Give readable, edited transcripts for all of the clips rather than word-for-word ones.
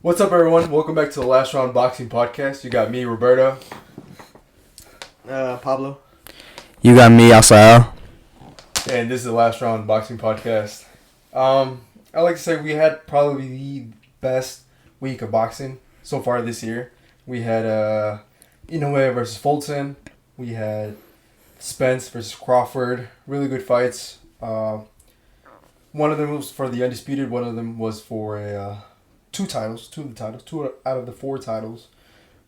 What's up, everyone? Welcome back to the Last Round Boxing Podcast. You got me, Roberto. Pablo. You got me, Asael. And this is the Last Round Boxing Podcast. I like to say we had probably the best week of boxing so far this year. We had Inoue versus Fulton. We had Spence versus Crawford. Really good fights. One of them was for the undisputed. One of them was for two out of the four titles.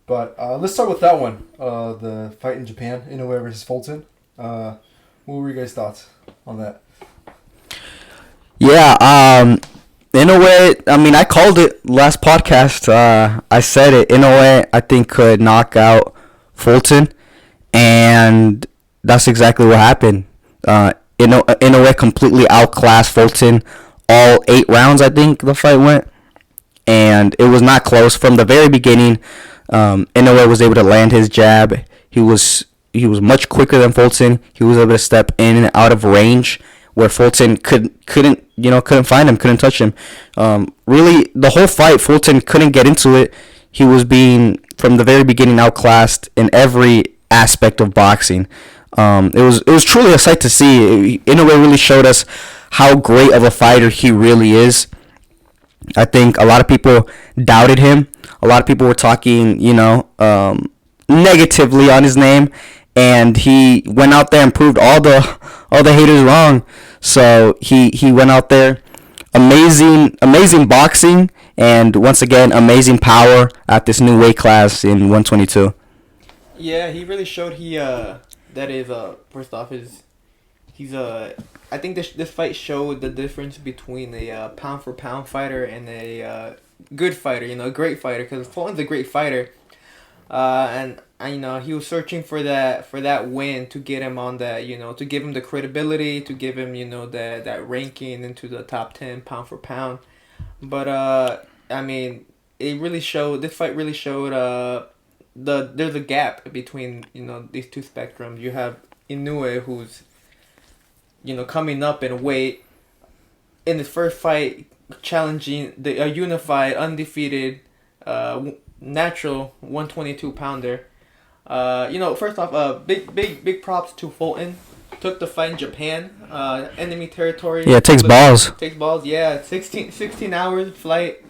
But let's start with that one. The fight in Japan, Inoue versus Fulton. What were your guys' thoughts on that? Yeah, Inoue, I called it last podcast. I said it. Inoue, I think, could knock out Fulton. And that's exactly what happened. Inoue completely outclassed Fulton all 8 rounds, I think the fight went. And it was not close from the very beginning. Inoue was able to land his jab. He was much quicker than Fulton. He was able to step in and out of range where Fulton couldn't find him, couldn't touch him. Really, the whole fight, Fulton couldn't get into it. He was being from the very beginning outclassed in every aspect of boxing. It was truly a sight to see. Inoue really showed us how great of a fighter he really is. I think a lot of people doubted him. A lot of people were talking, negatively on his name, and he went out there and proved all the haters wrong. So he went out there, amazing boxing, and once again amazing power at this new weight class in 122. Yeah, he really showed first off I think this fight showed the difference between a pound for pound fighter and a good fighter, a great fighter, because Fulton's a great fighter. And he was searching for that win to get him on that, to give him the credibility, to give him, that ranking into the top 10 pound for pound. But this fight really showed there's a gap between, these two spectrums. You have Inoue, who's, coming up in weight in his first fight, challenging the unified, undefeated, natural 122 pounder. First off, big props to Fulton. Took the fight in Japan, enemy territory. Yeah, it takes balls. Takes balls. Yeah, 16 hours flight.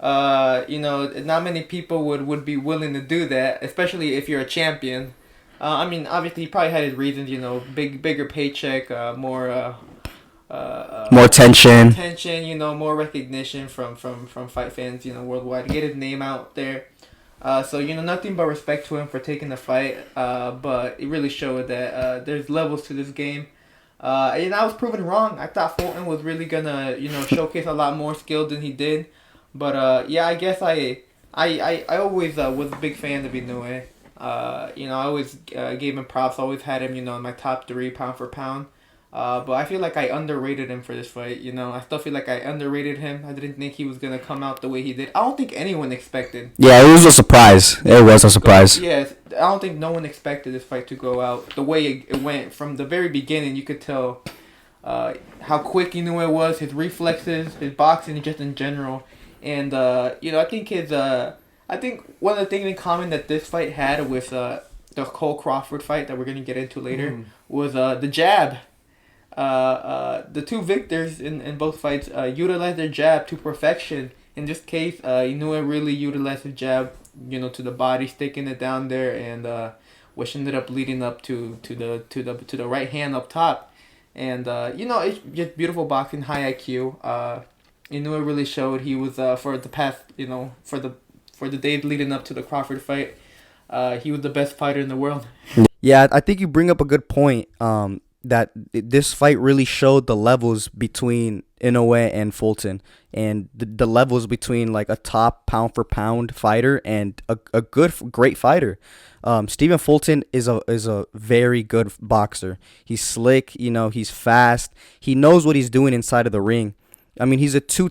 Not many people would be willing to do that, especially if you're a champion. Obviously he probably had his reasons. Bigger paycheck, more tension. More recognition from fight fans, worldwide. Get his name out there. So nothing but respect to him for taking the fight. But it really showed that there's levels to this game. And I was proven wrong. I thought Fulton was really gonna showcase a lot more skill than he did. But I guess I always was a big fan of Inoue. I always gave him props. Always had him, in my top 3 pound for pound. But I feel like I underrated him for this fight. I still feel like I underrated him. I didn't think he was gonna come out the way he did. I don't think anyone expected. Yeah, it was a surprise. It was a surprise. Yes, I don't think no one expected this fight to go out the way it went. From the very beginning, you could tell how quick Inoue was, his reflexes, his boxing, just in general. And I think one of the things in common that this fight had with the Cole Crawford fight that we're gonna get into later was the jab. The two victors in both fights utilized their jab to perfection. In this case, Inoue really utilized his jab, to the body, sticking it down there, and which ended up leading up to the right hand up top. And it's just beautiful boxing, high IQ. Inoue really showed he was for the past, for the days leading up to the Crawford fight, he was the best fighter in the world. Yeah, I think you bring up a good point. That this fight really showed the levels between Inoue and Fulton, and the levels between like a top pound for pound fighter and a great fighter. Stephen Fulton is a very good boxer. He's slick, he's fast. He knows what he's doing inside of the ring. He's a two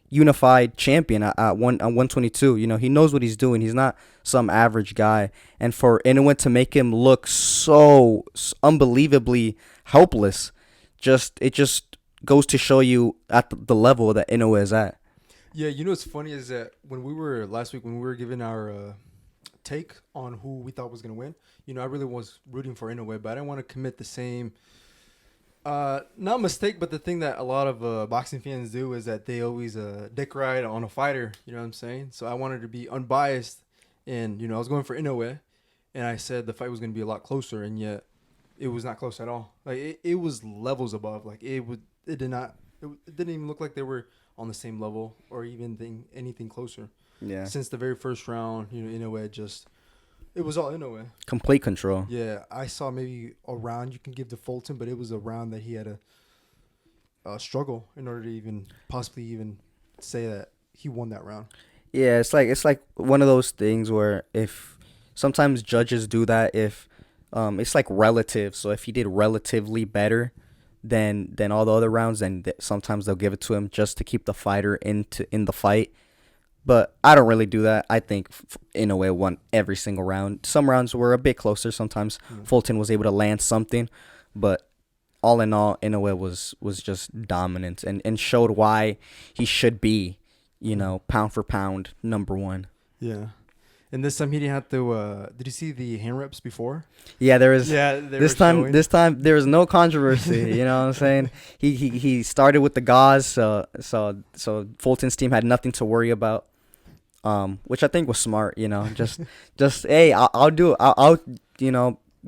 unified champion at 122. He knows what he's doing. He's not some average guy. And for Inoue to make him look so unbelievably helpless, it just goes to show you at the level that Inoue is at. Yeah, you know what's funny is that when we were last week when we were giving our take on who we thought was gonna win, I really was rooting for Inoue, but I didn't want to commit the same not mistake, but the thing that a lot of boxing fans do is that they always dick ride on a fighter. You know what I'm saying? So I wanted to be unbiased, and I was going for Inoue, and I said the fight was going to be a lot closer, and yet it was not close at all. Like it was levels above. Like it did not. It didn't even look like they were on the same level or even anything closer. Yeah. Since the very first round, Inoue just. It was all Inoue. Complete control. Yeah, I saw maybe a round you can give to Fulton, but it was a round that he had a struggle in order to even possibly even say that he won that round. Yeah, it's like one of those things where if sometimes judges do that if it's like relative. So if he did relatively better than all the other rounds, then sometimes they'll give it to him just to keep the fighter in the fight. But I don't really do that. I think Inoue won every single round. Some rounds were a bit closer. Sometimes Fulton was able to land something. But all in all, Inoue was just dominant and showed why he should be, pound for pound, number one. Yeah. And this time he didn't have to. Did you see the hand reps before? Yeah, there was. Yeah, this time there was no controversy. You know what I'm saying? He started with the gauze, so Fulton's team had nothing to worry about. Which I think was smart, just hey, I'll do it. I'll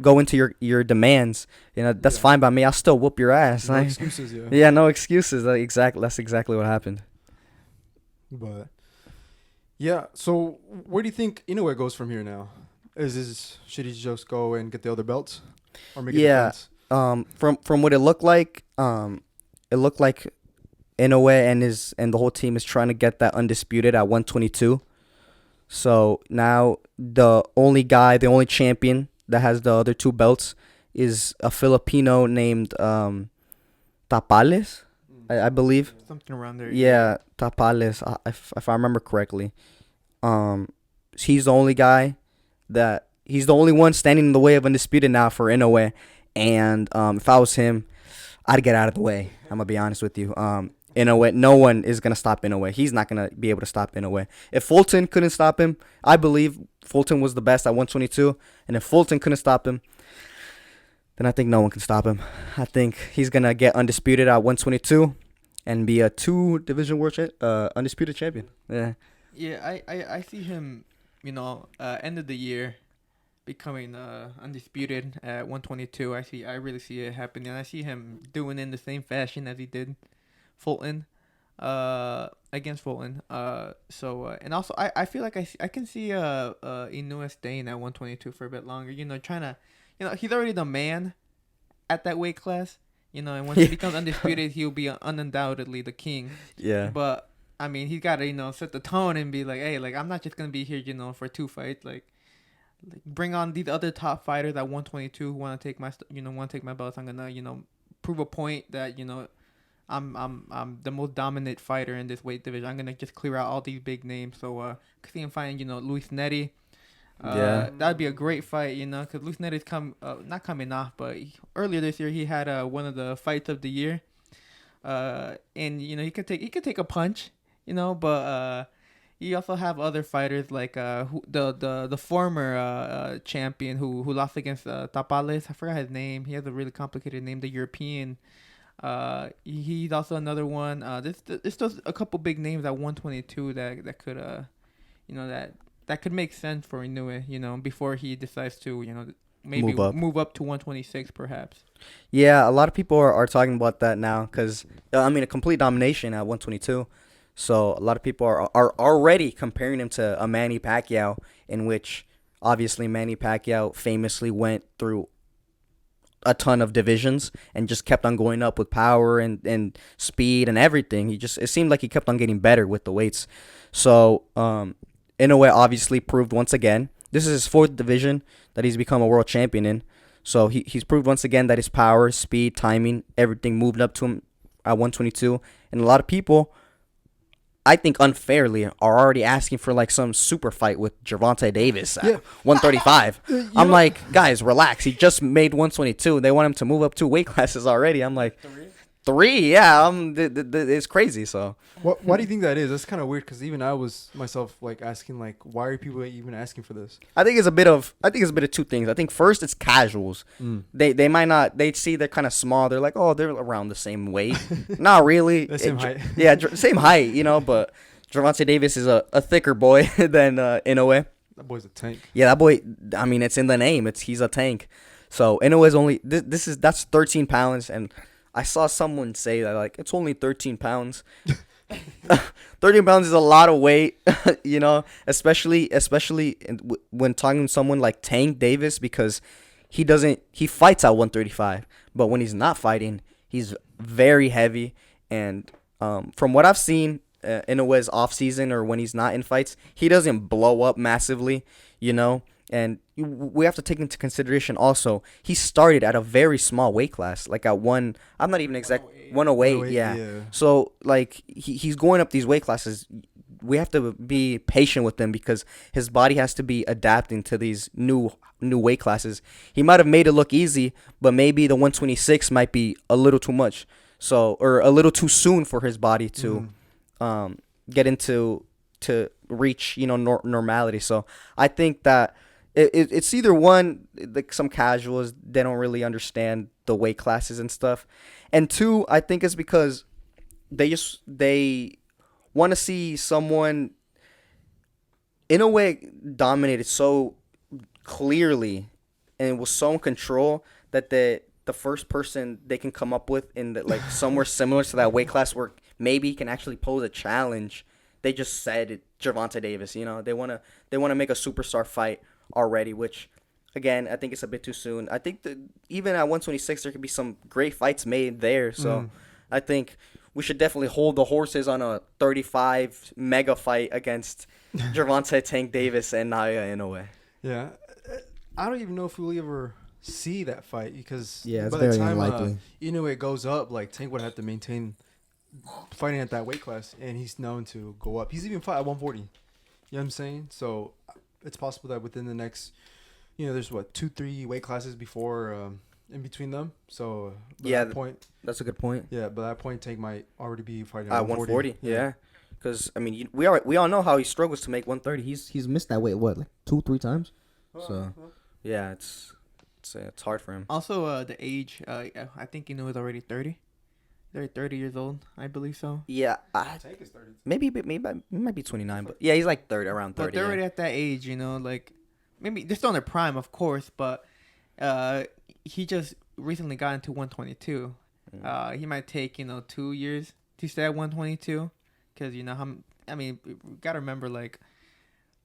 go into your demands. That's fine by me. I'll still whoop your ass. No excuses, yeah. Yeah, no excuses. That's exactly what happened. But yeah, so where do you think Inoue goes from here now? Should he just go and get the other belts, or make a defense? From what it looked like, Inoue and the whole team is trying to get that undisputed at 122. So now the only champion that has the other two belts is a Filipino named Tapales, I believe. Something around there. Yeah, Tapales, if I remember correctly. He's the only guy he's the only one standing in the way of undisputed now for Inoue. And if I was him, I'd get out of the way. I'm gonna be honest with you. Inoue, no one is gonna stop Inoue. He's not gonna be able to stop Inoue. If Fulton couldn't stop him, I believe Fulton was the best at 122. And if Fulton couldn't stop him, then I think no one can stop him. I think he's gonna get undisputed at 122 and be a 2-division world undisputed champion. Yeah. Yeah, I see him, end of the year becoming undisputed at 122. I really see it happening. I see him doing it in the same fashion as he did Fulton against Fulton. And also I feel like I can see Inoue staying at 122 for a bit longer. Trying to, he's already the man at that weight class. And once he becomes undisputed, he'll be undoubtedly the king. Yeah. But I mean, he's got to set the tone and be like, hey, like I'm not just gonna be here, for 2 fights. Like bring on these other top fighters at 122 who want to take my belts. I'm gonna prove a point that I'm the most dominant fighter in this weight division. I'm gonna just clear out all these big names. So see him fighting Luis Nery. That'd be a great fight, because Luis Nery's not coming off, but earlier this year he had one of the fights of the year. And he could take a punch, but you also have other fighters like the former champion who lost against Tapales. I forgot his name. He has a really complicated name. The European. He's also another one. There's still a couple big names at 122 that could that could make sense for Inoue. Before he decides to maybe move up to 126 perhaps. Yeah, a lot of people are talking about that now because a complete domination at 122. So a lot of people are already comparing him to a Manny Pacquiao, in which obviously Manny Pacquiao famously went through a ton of divisions and just kept on going up with power and speed and everything. It seemed like he kept on getting better with the weights. So Inoue obviously proved once again. This is his 4th division that he's become a world champion in. So he's proved once again that his power, speed, timing, everything moved up to him at 122. And a lot of people, I think unfairly, are already asking for like some super fight with Gervonta Davis at 135. I'm like, guys, relax. He just made 122. They want him to move up 2 weight classes already. I'm like, 3, yeah, it's crazy. So Why do you think that is? That's kind of weird because even I was myself like asking like, why are people even asking for this? I think it's a bit of two things. I think first it's casuals. They might not, they see they're kind of small. They're like, oh, they're around the same weight. Not really. The same height. Yeah, same height. But Gervonta Davis is a thicker boy than Inoue. That boy's a tank. Yeah, that boy. I mean, it's in the name. He's a tank. So Inoue is only that's 13 pounds, and I saw someone say that like it's only 13 pounds. 13 pounds is a lot of weight, especially when talking to someone like Tank Davis, because he fights at 135, but when he's not fighting, he's very heavy. And from what I've seen in Inoue's off season or when he's not in fights, he doesn't blow up massively, And we have to take into consideration also, he started at a very small weight class, like at I'm not even exact, 108, yeah. So, like, he's going up these weight classes. We have to be patient with him because his body has to be adapting to these new weight classes. He might have made it look easy, but maybe the 126 might be a little too much, or a little too soon for his body to get into, to reach, normality. So, I think that it's either one, like some casuals, they don't really understand the weight classes and stuff, and two, I think it's because they want to see someone Inoue dominated so clearly and was so in control that the first person they can come up with in like somewhere similar to that weight class where maybe he can actually pose a challenge, they just said Gervonta Davis. They want to make a superstar fight already, which again I think it's a bit too soon. I think that even at 126 there could be some great fights made there. So I think we should definitely hold the horses on a 35 mega fight against Gervonta Tank Davis and Naoya Inoue. Yeah, I don't even know if we'll ever see that fight because it's by very the time unlikely. Inoue goes up, like Tank would have to maintain fighting at that weight class, and he's known to go up. He's even fought at 140. You know what I'm saying? So it's possible that within the next, there's 2-3 weight classes before in between them. So yeah, that point, that's a good point. Yeah, but that point Tank might already be fighting at 140. Yeah, because I mean we all know how he struggles to make 130. He's missed that weight like 2-3 times. So yeah, it's hard for him. Also, the age. I think Inoue is already 30. They're 30 years old, I believe so. Yeah, Tank is 30. Maybe he might be 29, but yeah, he's like 30, around 30. But they're already at that age, like maybe they're still in their prime, of course, but he just recently got into 122. He might take 2 years to stay at 122, because we gotta remember, like,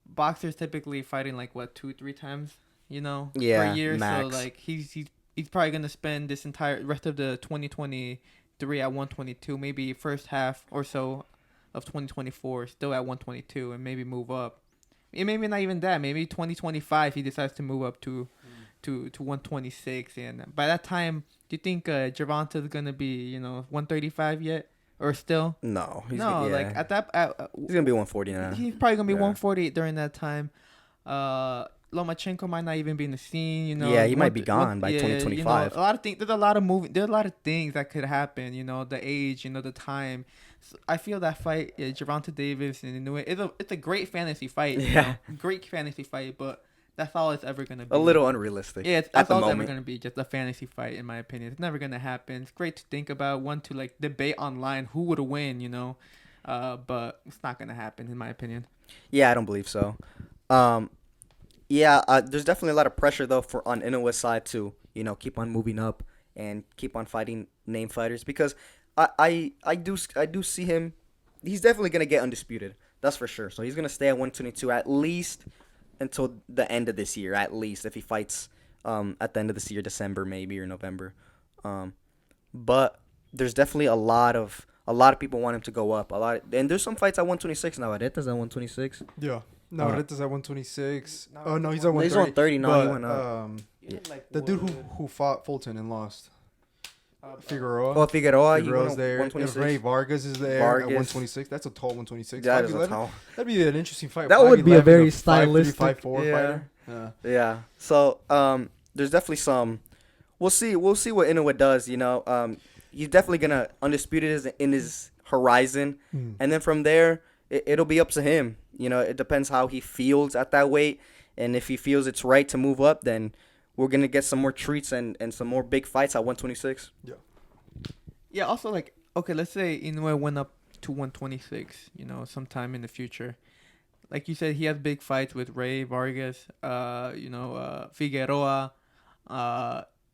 boxers typically fighting like 2-3 times, per year. Max. So like he's probably gonna spend this entire rest of the 2023 at 122, maybe first half or so of 2024 still at 122, and maybe move up. And maybe not even that. Maybe 2025 he decides to move up to 126, and by that time, do you think Gervonta is gonna be 135 yet, or still? No, like at that he's gonna be 140 now. He's probably gonna be 140 during that time. Lomachenko might not even be in the scene, Yeah, he might be gone by 2025. A lot of things. There's a lot of things that could happen. The age, the time. So I feel that fight, Gervonta Davis and Inoue, it's a great fantasy fight. Great fantasy fight, but that's all it's ever gonna be. A little unrealistic. Yeah, that's all it's ever gonna be. Just a fantasy fight, in my opinion. It's never gonna happen. It's great to think about. One to like debate online who would win. But it's not gonna happen, in my opinion. Yeah, I don't believe so. There's definitely a lot of pressure though on Inoue's side to keep on moving up and keep on fighting name fighters, because I do see him. He's definitely gonna get undisputed. That's for sure. So he's gonna stay at 122 at least until the end of this year. At least if he fights at the end of this year, December maybe or November. But there's definitely a lot of people want him to go up. And there's some fights at 126 now. Areta's at 126. Yeah. No, Areta's at 126. No, he's at 130. He's on 30 now. But, he went up. The dude who fought Fulton and lost. Figueroa. Oh, Figueroa's there. 126. Ray Vargas is there at 126. That's a tall 126. That is a tall. That'd be an interesting fight. That would be a very stylistic 5'4" fighter. Yeah. So there's definitely some. We'll see what Inoue does. he's definitely gonna undisputed is in his horizon, and then from there it'll be up to him. You know, it depends how he feels at that weight, and if he feels it's right to move up, then we're gonna get some more treats and some more big fights at 126. Yeah. Yeah. Also, like, okay, let's say Inoue went up to 126. Sometime in the future. Like you said, he has big fights with Ray Vargas, Figueroa,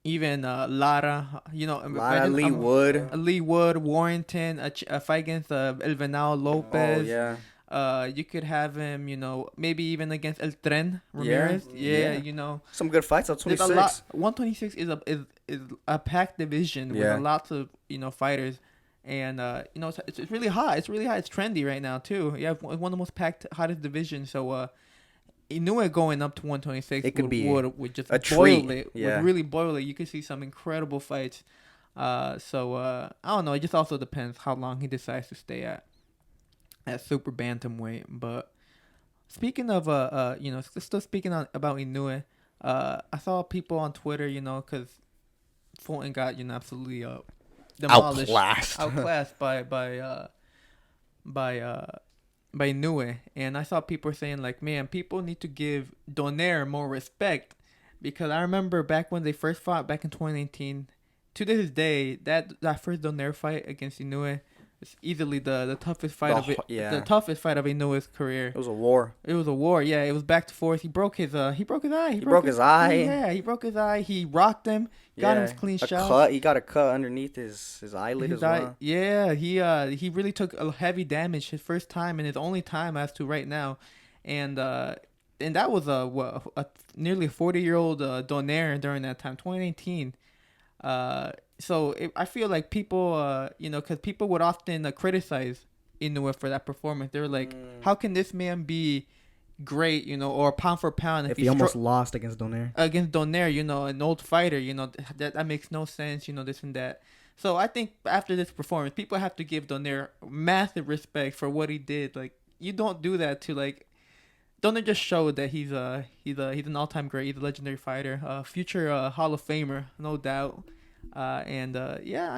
even Lara. Lara, Lee Wood. Lee Wood, Warrington, a fight against El Venao Lopez. Oh yeah. You could have him, maybe even against El Tren Ramirez. Yeah. Some good fights at 26. 126 is a packed division with lots of fighters. And it's really hot. It's really hot. It's trendy right now too. You have one of the most packed, hottest divisions. So Inoue going up to 126 would just a boil treat. it. Would really boil it. You could see some incredible fights. I don't know. It just also depends how long he decides to stay at super bantamweight. But speaking of still speaking about Inoue, I saw people on Twitter, because Fulton got absolutely demolished, outclassed by Inoue, and I saw people saying like, man, people need to give Donaire more respect, because I remember back when they first fought back in 2019. To this day, that first Donaire fight against Inoue is easily the toughest fight the toughest fight of Inoue's career. It was a war. Yeah, it was back to forth. He broke his eye. He broke his eye. Yeah, he broke his eye. He rocked him. Got him clean shot. He got a cut underneath his eyelid as well. Yeah, he really took a heavy damage his first time and his only time as to right now, and that was a nearly 40-year-old Donaire during that time, 2018. I feel like people, because people would often criticize Inoue for that performance. They're like, how can this man be great, or pound for pound if he almost lost against Donaire? Against Donaire, an old fighter, that makes no sense, this and that. So I think after this performance, people have to give Donaire massive respect for what he did. Like, you don't do that to Donaire just showed that he's an all-time great. He's a legendary fighter, future Hall of Famer, no doubt. I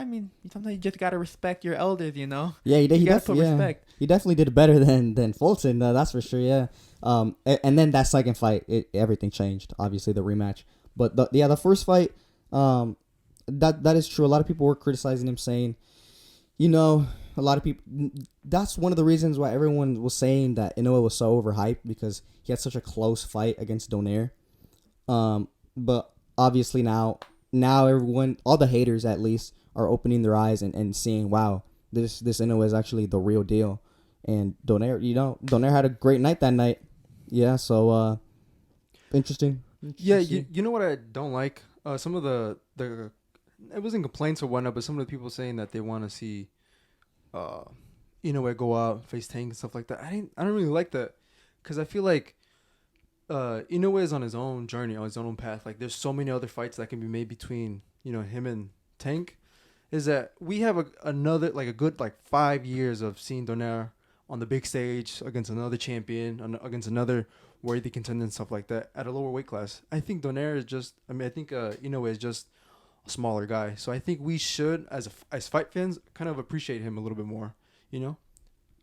mean, sometimes you just gotta respect your elders, Yeah, he respect. He definitely did better than Fulton, that's for sure. Yeah. And then that second fight, everything changed. Obviously, the rematch. But the first fight, that is true. A lot of people were criticizing him, saying, a lot of people. That's one of the reasons why everyone was saying that Inoue was so overhyped, because he had such a close fight against Donaire. But obviously now everyone, all the haters at least, are opening their eyes and seeing, wow, this Inoue is actually the real deal. And Donaire had a great night that night. Yeah, so interesting. Yeah, you know what I don't like? Some of the it wasn't complaints or whatnot, but some of the people saying that they want to see Inoue go out, face Tank and stuff like that. I don't really like that, because I feel like Inoue is on his own journey, on his own path. Like, there's so many other fights that can be made between him and Tank. Is that we have a good 5 years of seeing Donaire on the big stage against another champion, against another worthy contender and stuff like that at a lower weight class. I think Donaire is just. I think Inoue is just a smaller guy. So I think we should, as fight fans, kind of appreciate him a little bit more.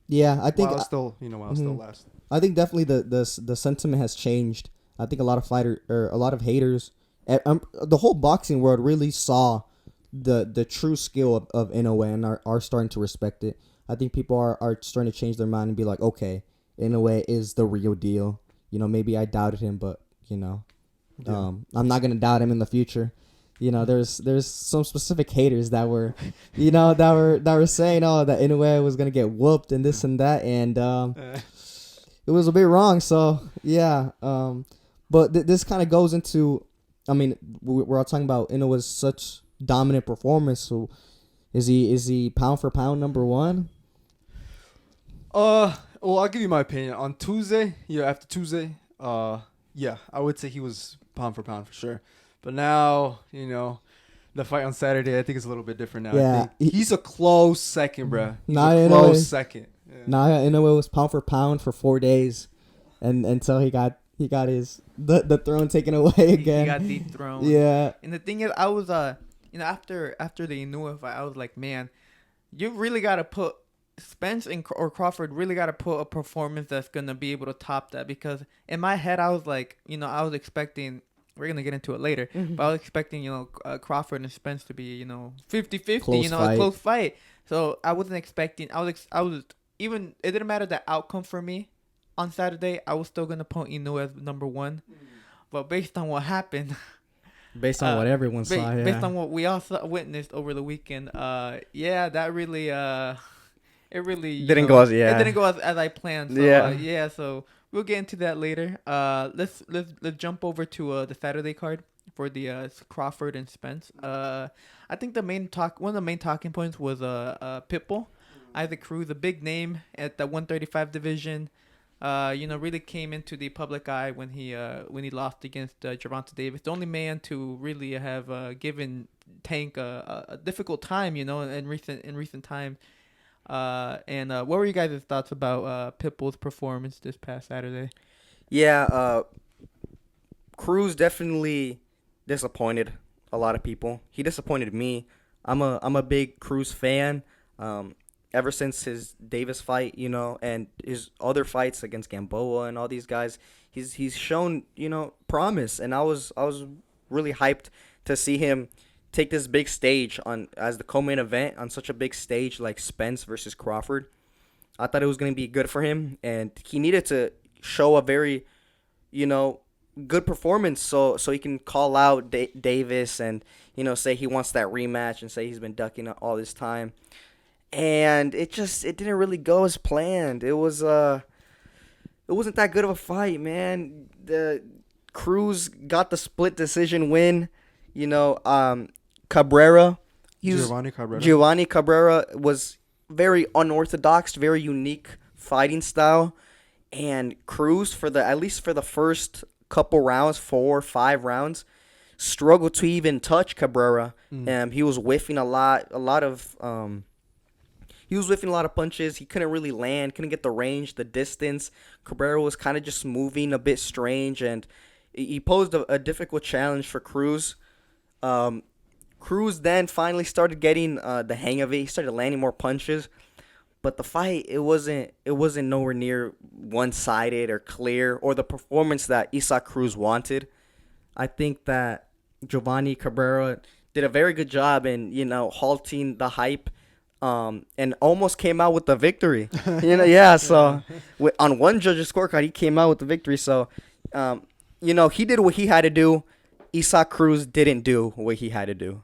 Yeah, I think while still last. I think definitely the sentiment has changed. I think a lot of haters, the whole boxing world really saw the true skill of Inoue and are starting to respect it. I think people are starting to change their mind and be like, okay, Inoue is the real deal. Maybe I doubted him, but I'm not gonna doubt him in the future. There's some specific haters that were, that were saying, that Inoue was gonna get whooped and this and that, and it was a bit wrong. So yeah, but this kind of goes into, I mean, we're all talking about Inoue's such dominant performance. So is he pound for pound number one? Well, I'll give you my opinion. On Tuesday, after Tuesday, I would say he was pound for pound for sure. But now, the fight on Saturday, I think it's a little bit different now. Yeah, I think he's a close second, bro. Second. Yeah. Inoue was pound for pound for 4 days, and until he got the throne taken away again. He got dethroned. Yeah. And the thing is, I was after the Inoue fight, I was like, man, you really gotta put Spence or Crawford really gotta put a performance that's gonna be able to top that, because in my head I was like, I was expecting. We're gonna get into it later, but I was expecting, Crawford and Spence to be, 50-50, a close fight. So I wasn't expecting. I was even. It didn't matter the outcome for me on Saturday. I was still gonna put Inoue as number one, but based on what happened, Based on what everyone saw, yeah. based on what we all witnessed over the weekend, that really, it really Didn't go as it didn't go as I planned. So, so we'll get into that later. Let's jump over to the Saturday card for the Crawford and Spence. I think one of the main talking points was Pitbull, Isaac Cruz, a big name at the 135 division. Really came into the public eye when he lost against Gervonta Davis, the only man to really have given Tank a difficult time, in recent times. What were you guys' thoughts about Pitbull's performance this past Saturday? Yeah, Cruz definitely disappointed a lot of people. He disappointed me. I'm a big Cruz fan. Ever since his Davis fight, and his other fights against Gamboa and all these guys, he's shown, promise, and I was really hyped to see him take this big stage as the co-main event on such a big stage like Spence versus Crawford. I thought it was going to be good for him, and he needed to show a very, good performance so he can call out Davis and, say he wants that rematch and say he's been ducking all this time. And it didn't really go as planned. It wasn't that good of a fight, man. The Cruz got the split decision win. Cabrera, Giovanni Cabrera was very unorthodox, very unique fighting style, and Cruz at least for the first couple rounds, 4 or 5 rounds, struggled to even touch Cabrera. He was whiffing He was whiffing a lot of punches. He couldn't really land, couldn't get the range, the distance. Cabrera was kind of just moving a bit strange, and he posed a difficult challenge for Cruz. Cruz then finally started getting the hang of it. He started landing more punches, but the fight it wasn't nowhere near one-sided or clear or the performance that Isaac Cruz wanted. I think that Giovanni Cabrera did a very good job in halting the hype. And almost came out with the victory. So on one judge's scorecard, he came out with the victory. So, he did what he had to do. Isaac Cruz didn't do what he had to do.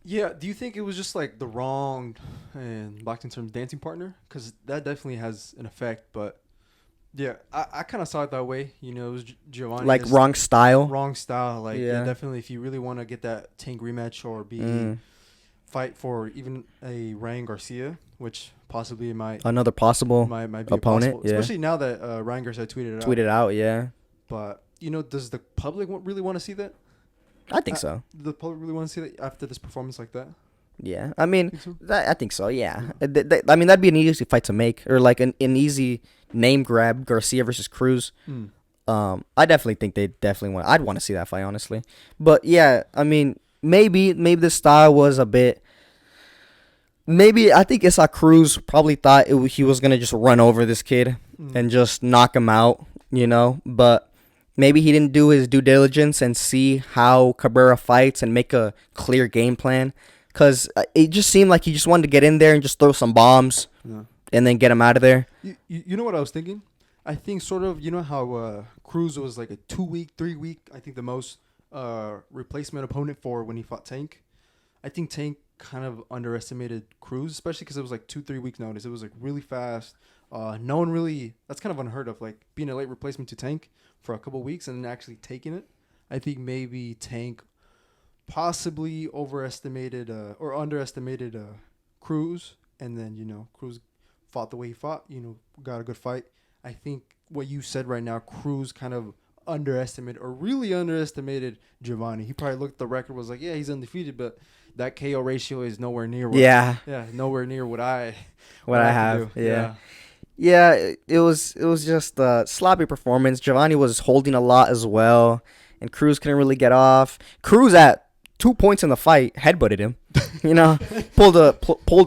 Yeah, do you think it was just like the wrong, in boxing terms, dancing partner? Because that definitely has an effect. But yeah, I kind of saw it that way. It was Giovanni. Like wrong style. Wrong style. Like definitely, if you really want to get that Tank rematch or be fight for even a Ryan Garcia, which possibly might be opponent, especially now that Ryan Garcia tweeted out. Yeah. But does the public really want to see that? I think so. The public really want to see that after this performance like that? Yeah, I mean, I think so. Yeah, I mean that'd be an easy fight to make, or like an easy name grab, Garcia versus Cruz. I definitely think they definitely want. I'd want to see that fight, honestly. But yeah, I mean, maybe the style was a bit. Maybe I think Isaac Cruz probably thought he was gonna just run over this kid and just knock him out, But maybe he didn't do his due diligence and see how Cabrera fights and make a clear game plan. Because it just seemed like he just wanted to get in there and just throw some bombs and then get him out of there. You know what I was thinking? I think sort of, how Cruz was like a 2-week, 3-week, I think the most replacement opponent for when he fought Tank. I think Tank kind of underestimated Cruz, especially because it was like 2-3 weeks notice. It was like really fast. No one really, that's kind of unheard of, like being a late replacement to Tank for a couple of weeks and then actually taking it. I think maybe Tank possibly overestimated or underestimated Cruz, and then Cruz fought the way he fought, got a good fight. I think what you said right now, Cruz kind of underestimated or really underestimated Giovanni. He probably looked at the record, was like, yeah, he's undefeated, but that KO ratio is nowhere near nowhere near what I have. Yeah, it was just a sloppy performance. Giovanni was holding a lot as well, and Cruz couldn't really get off. Cruz at 2 points in the fight, headbutted him. Pulled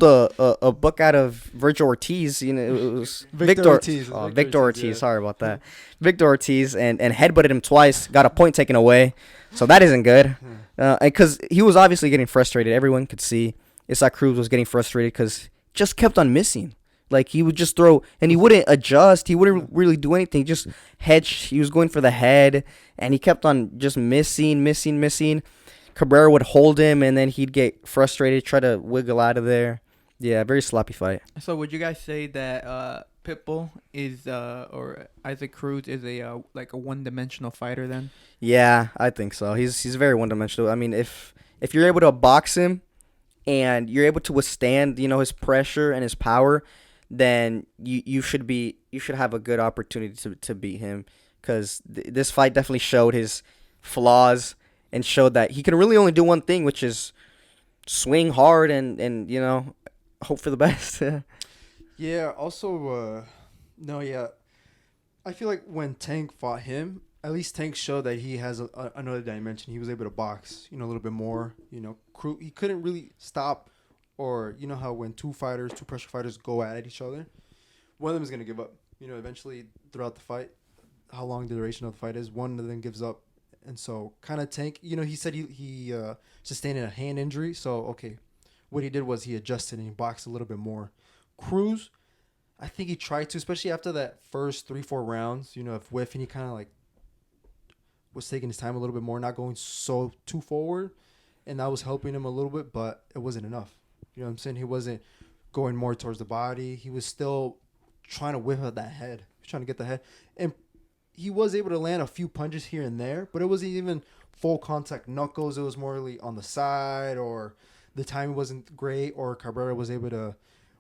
a book out of Virgil Ortiz. It was Victor Ortiz. Victor Ortiz. Yeah. Sorry about that. Victor Ortiz and headbutted him twice. Got a point taken away. So that isn't good. Because he was obviously getting frustrated. Everyone could see Isaac Cruz was getting frustrated because just kept on missing. Like, he would just throw, and he wouldn't adjust. He wouldn't really do anything. Just he was going for the head, and he kept on just missing. Cabrera would hold him, and then he'd get frustrated, try to wiggle out of there. Yeah, very sloppy fight. So would you guys say that Pitbull is or Isaac Cruz is a like a one-dimensional fighter then? Yeah, I think so. He's very one-dimensional. I mean, if you're able to box him and you're able to withstand, his pressure and his power, then you should have a good opportunity to beat him, because this fight definitely showed his flaws and showed that he can really only do one thing, which is swing hard and hope for the best. Yeah. Also, no. Yeah. I feel like when Tank fought him, at least Tank showed that he has another dimension. He was able to box, a little bit more. He couldn't really stop, or how when two pressure fighters go at each other, one of them is gonna give up. Eventually throughout the fight, how long the duration of the fight is, one of them gives up. And so, kind of Tank, he said he sustained a hand injury. So, okay, what he did was he adjusted and he boxed a little bit more. Cruz, I think he tried to, especially after that first 3-4 rounds, of whiffing, he kind of like was taking his time a little bit more, not going so too forward. And that was helping him a little bit, but it wasn't enough. You know what I'm saying? He wasn't going more towards the body. He was still trying to whip out that head. He was trying to get the head. And he was able to land a few punches here and there, but it wasn't even full contact knuckles. It was more really on the side, or the timing wasn't great, or Cabrera was able to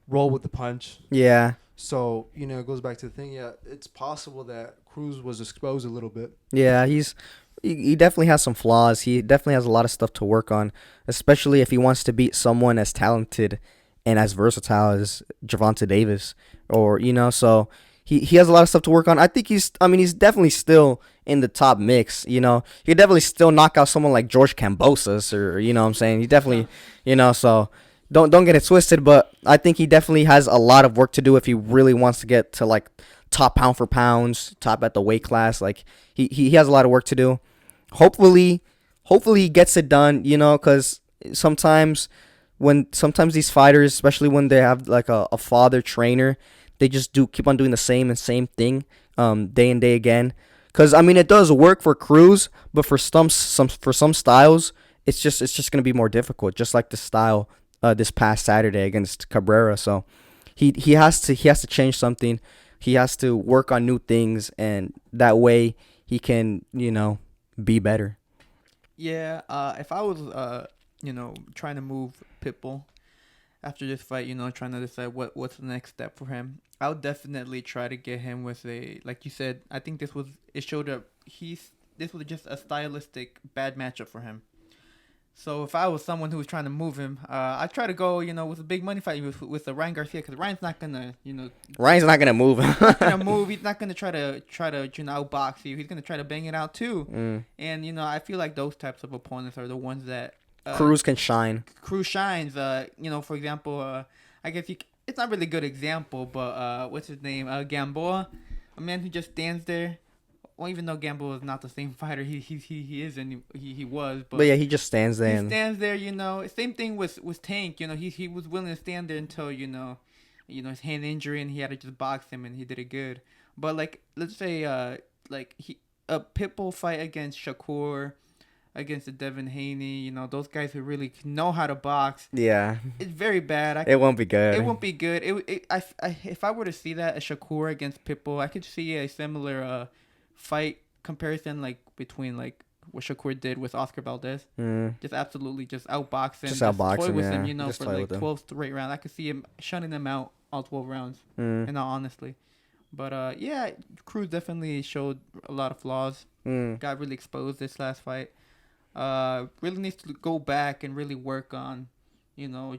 roll with the punch. Yeah. So, it goes back to the thing. Yeah, it's possible that Cruz was exposed a little bit. Yeah, he definitely has some flaws. He definitely has a lot of stuff to work on, especially if he wants to beat someone as talented and as versatile as Gervonta Davis, or so he has a lot of stuff to work on. I think he's definitely still in the top mix. He could definitely still knock out someone like George Kambosos, or what I'm saying. He definitely, so don't get it twisted, but I think he definitely has a lot of work to do if he really wants to get to like top pound for pounds, top at the weight class. Like he has a lot of work to do. Hopefully he gets it done, because sometimes these fighters, especially when they have like a father trainer, they just keep on doing the same thing day and day again. Because it does work for Cruz, but for some styles, it's just gonna be more difficult. Just like the style this past Saturday against Cabrera. So he has to change something. He has to work on new things, and that way he can be better. Yeah. If I was trying to move Pitbull after this fight, trying to decide what's the next step for him, I would definitely try to get him with like you said, I think it showed up this was just a stylistic bad matchup for him. So if I was someone who was trying to move him, I'd try to go, with a big money fight with the Ryan Garcia, because Ryan's not gonna, Ryan's not gonna move. He's not gonna try to outbox you. He's gonna try to bang it out too. And I feel like those types of opponents are the ones that Cruz can shine. Cruz shines. For example, I guess it's not really a good example, but what's his name? Gamboa, a man who just stands there. Well, even though Gamboa is not the same fighter he is and he was, but yeah, he just stands there. He stands there, Same thing with Tank. He was willing to stand there until his hand injury, and he had to just box him, and he did it good. But like, let's say a Pitbull fight against Shakur, against the Devin Haney, those guys who really know how to box. Yeah, it's very bad. It won't be good. It won't be good. If I were to see that, a Shakur against Pitbull, I could see a similar fight comparison, like between like what Shakur did with Oscar Valdez. Just absolutely just outbox him, just outbox toy him, with yeah. him, for like 12 straight rounds. I could see him shutting them out all 12 rounds, in all honesty. But yeah, Cruz definitely showed a lot of flaws. Got really exposed this last fight. Really needs to go back and really work on,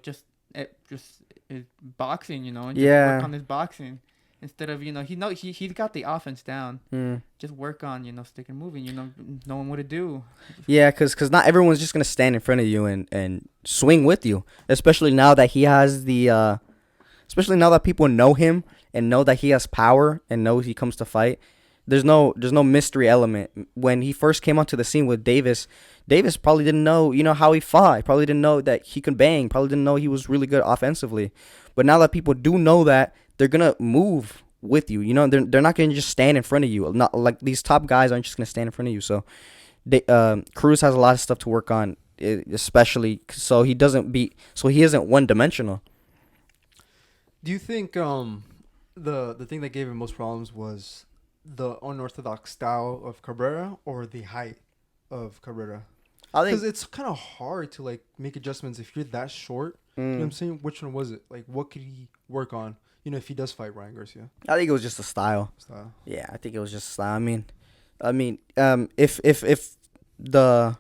just his boxing, and just work on his boxing. Instead of he's got the offense down. Mm. Just work on sticking moving. Knowing what to do. Yeah, cause not everyone's just gonna stand in front of you and swing with you. Especially now that he has especially now that people know him and know that he has power and knows he comes to fight. There's no mystery element. When he first came onto the scene with Davis probably didn't know how he fought. He probably didn't know that he could bang. Probably didn't know he was really good offensively. But now that people do know that, they're gonna move with you. They're not gonna just stand in front of you. Not like these top guys aren't just gonna stand in front of you. So, Cruz has a lot of stuff to work on, especially so he isn't one dimensional. Do you think the thing that gave him most problems was the unorthodox style of Cabrera or the height of Cabrera? I think Because it's kind of hard to like make adjustments if you're that short. You know what I'm saying? Which one was it? Like, what could he work on? If he does fight Ryan Garcia. I think it was just a style. Style. Yeah, I think it was just a style. I mean, if the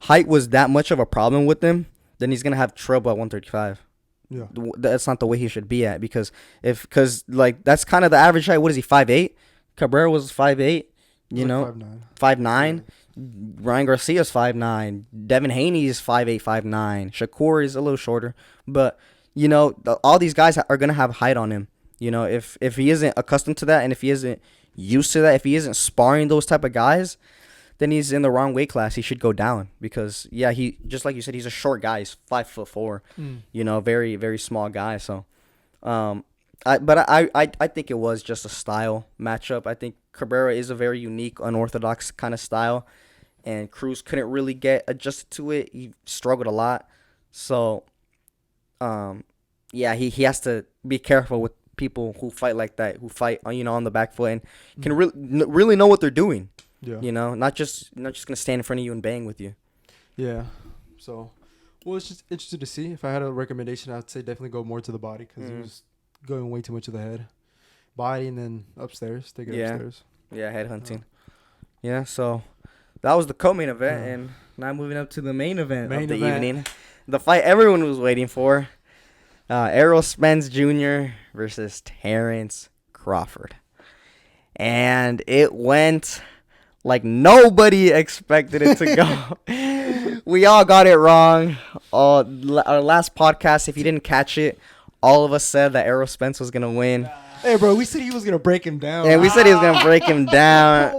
height was that much of a problem with him, then he's gonna have trouble at 135. Yeah. That's not the way he should be at, because that's kind of the average height. What is he, 5'8"? Cabrera was 5'8", Like 5'9". 5'9". Ryan Garcia's 5'9". Devin Haney is 5'8", 5'9". Shakur is a little shorter, but all these guys are gonna have height on him. If he isn't accustomed to that, and if he isn't used to that, if he isn't sparring those type of guys, then he's in the wrong weight class. He should go down, because he, just like you said, he's a short guy. He's 5'4". Very, very small guy. So, I think it was just a style matchup. I think Cabrera is a very unique, unorthodox kind of style, and Cruz couldn't really get adjusted to it. He struggled a lot. So, he has to be careful with people who fight like that, who fight on the back foot and can really know what they're doing. Yeah. Not just gonna stand in front of you and bang with you. Yeah. So, it's just interesting to see. If I had a recommendation, I'd say definitely go more to the body, because he was going way too much to the head, body, and then upstairs. Take it upstairs. Yeah, head hunting. Yeah. So that was the co-main event, and now moving up to the main event of the evening, the fight everyone was waiting for. Errol Spence Jr. versus Terrence Crawford. And it went like nobody expected it to go. We all got it wrong. Our last podcast, if you didn't catch it, all of us said that Errol Spence was going to win. Hey, bro, we said he was going to break him down. Yeah, we said he was going to break him down.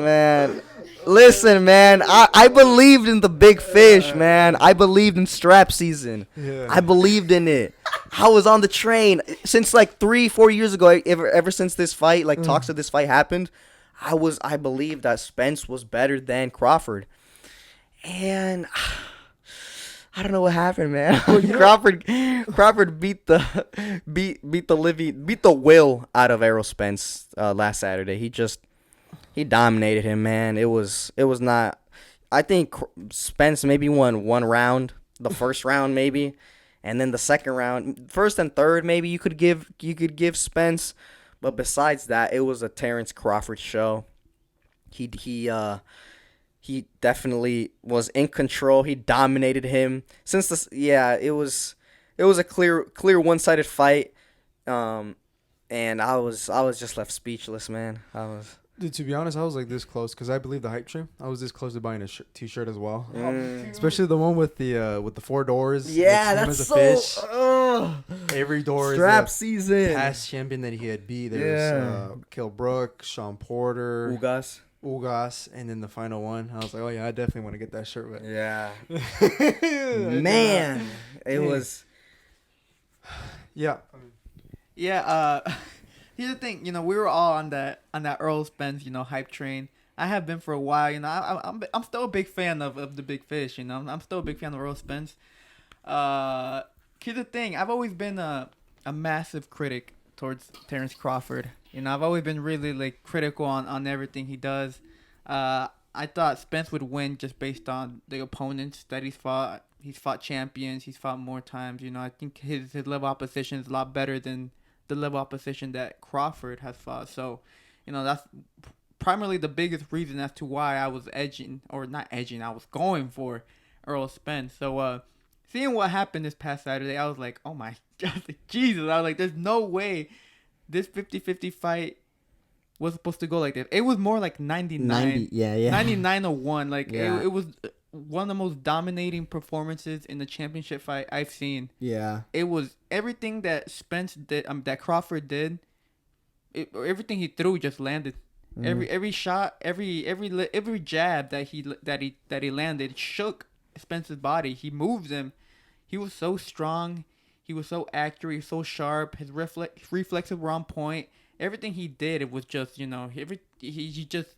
Man. Listen, man, I believed in the big fish, man. I believed in strap season. Yeah. I believed in it. I was on the train since like 3-4 years ago. Ever since this fight, talks of this fight happened, I believed that Spence was better than Crawford. And I don't know what happened, man. Crawford beat the will out of Errol Spence last Saturday. He dominated him, man. It was not. I think Spence maybe won one round, the first round maybe, and then the second round, first and third maybe you could give Spence, but besides that, it was a Terrence Crawford show. He definitely was in control. He dominated him. It was a clear one-sided fight, and I was just left speechless, man. Dude, to be honest, I was like this close, because I believe the hype train. I was this close to buying a t-shirt as well, especially the one with the 4 doors. Yeah, that's so. Fish. Every door strap is a season. past champion that he had beat. There's Kell Brook, Sean Porter, Ugas, and then the final one. I was like, oh yeah, I definitely want to get that shirt. But yeah, man, it was. Yeah. Yeah. Here's the thing, we were all on that Errol Spence, hype train. I have been for a while, I'm still a big fan of the big fish, I'm still a big fan of Errol Spence. Here's the thing, I've always been a massive critic towards Terrence Crawford. I've always been really critical on everything he does. I thought Spence would win just based on the opponents that he's fought. He's fought champions. He's fought more times. I think his level opposition is a lot better than the level opposition that Crawford has fought. So, that's primarily the biggest reason as to why I was I was going for Errol Spence. So, seeing what happened this past Saturday, I was like, oh my God, Jesus. I was like, there's no way this 50-50 fight was supposed to go like this. It was more like 99. 90, yeah. 99-1. Like, Yeah. it was one of the most dominating performances in the championship fight I've seen. Yeah. It was everything that Spence did, that Crawford did. Everything he threw just landed. Every shot, every jab that he landed shook Spence's body. He moved him. He was so strong. He was so accurate. He was so sharp. His reflexes were on point. Everything he did, it was just, he just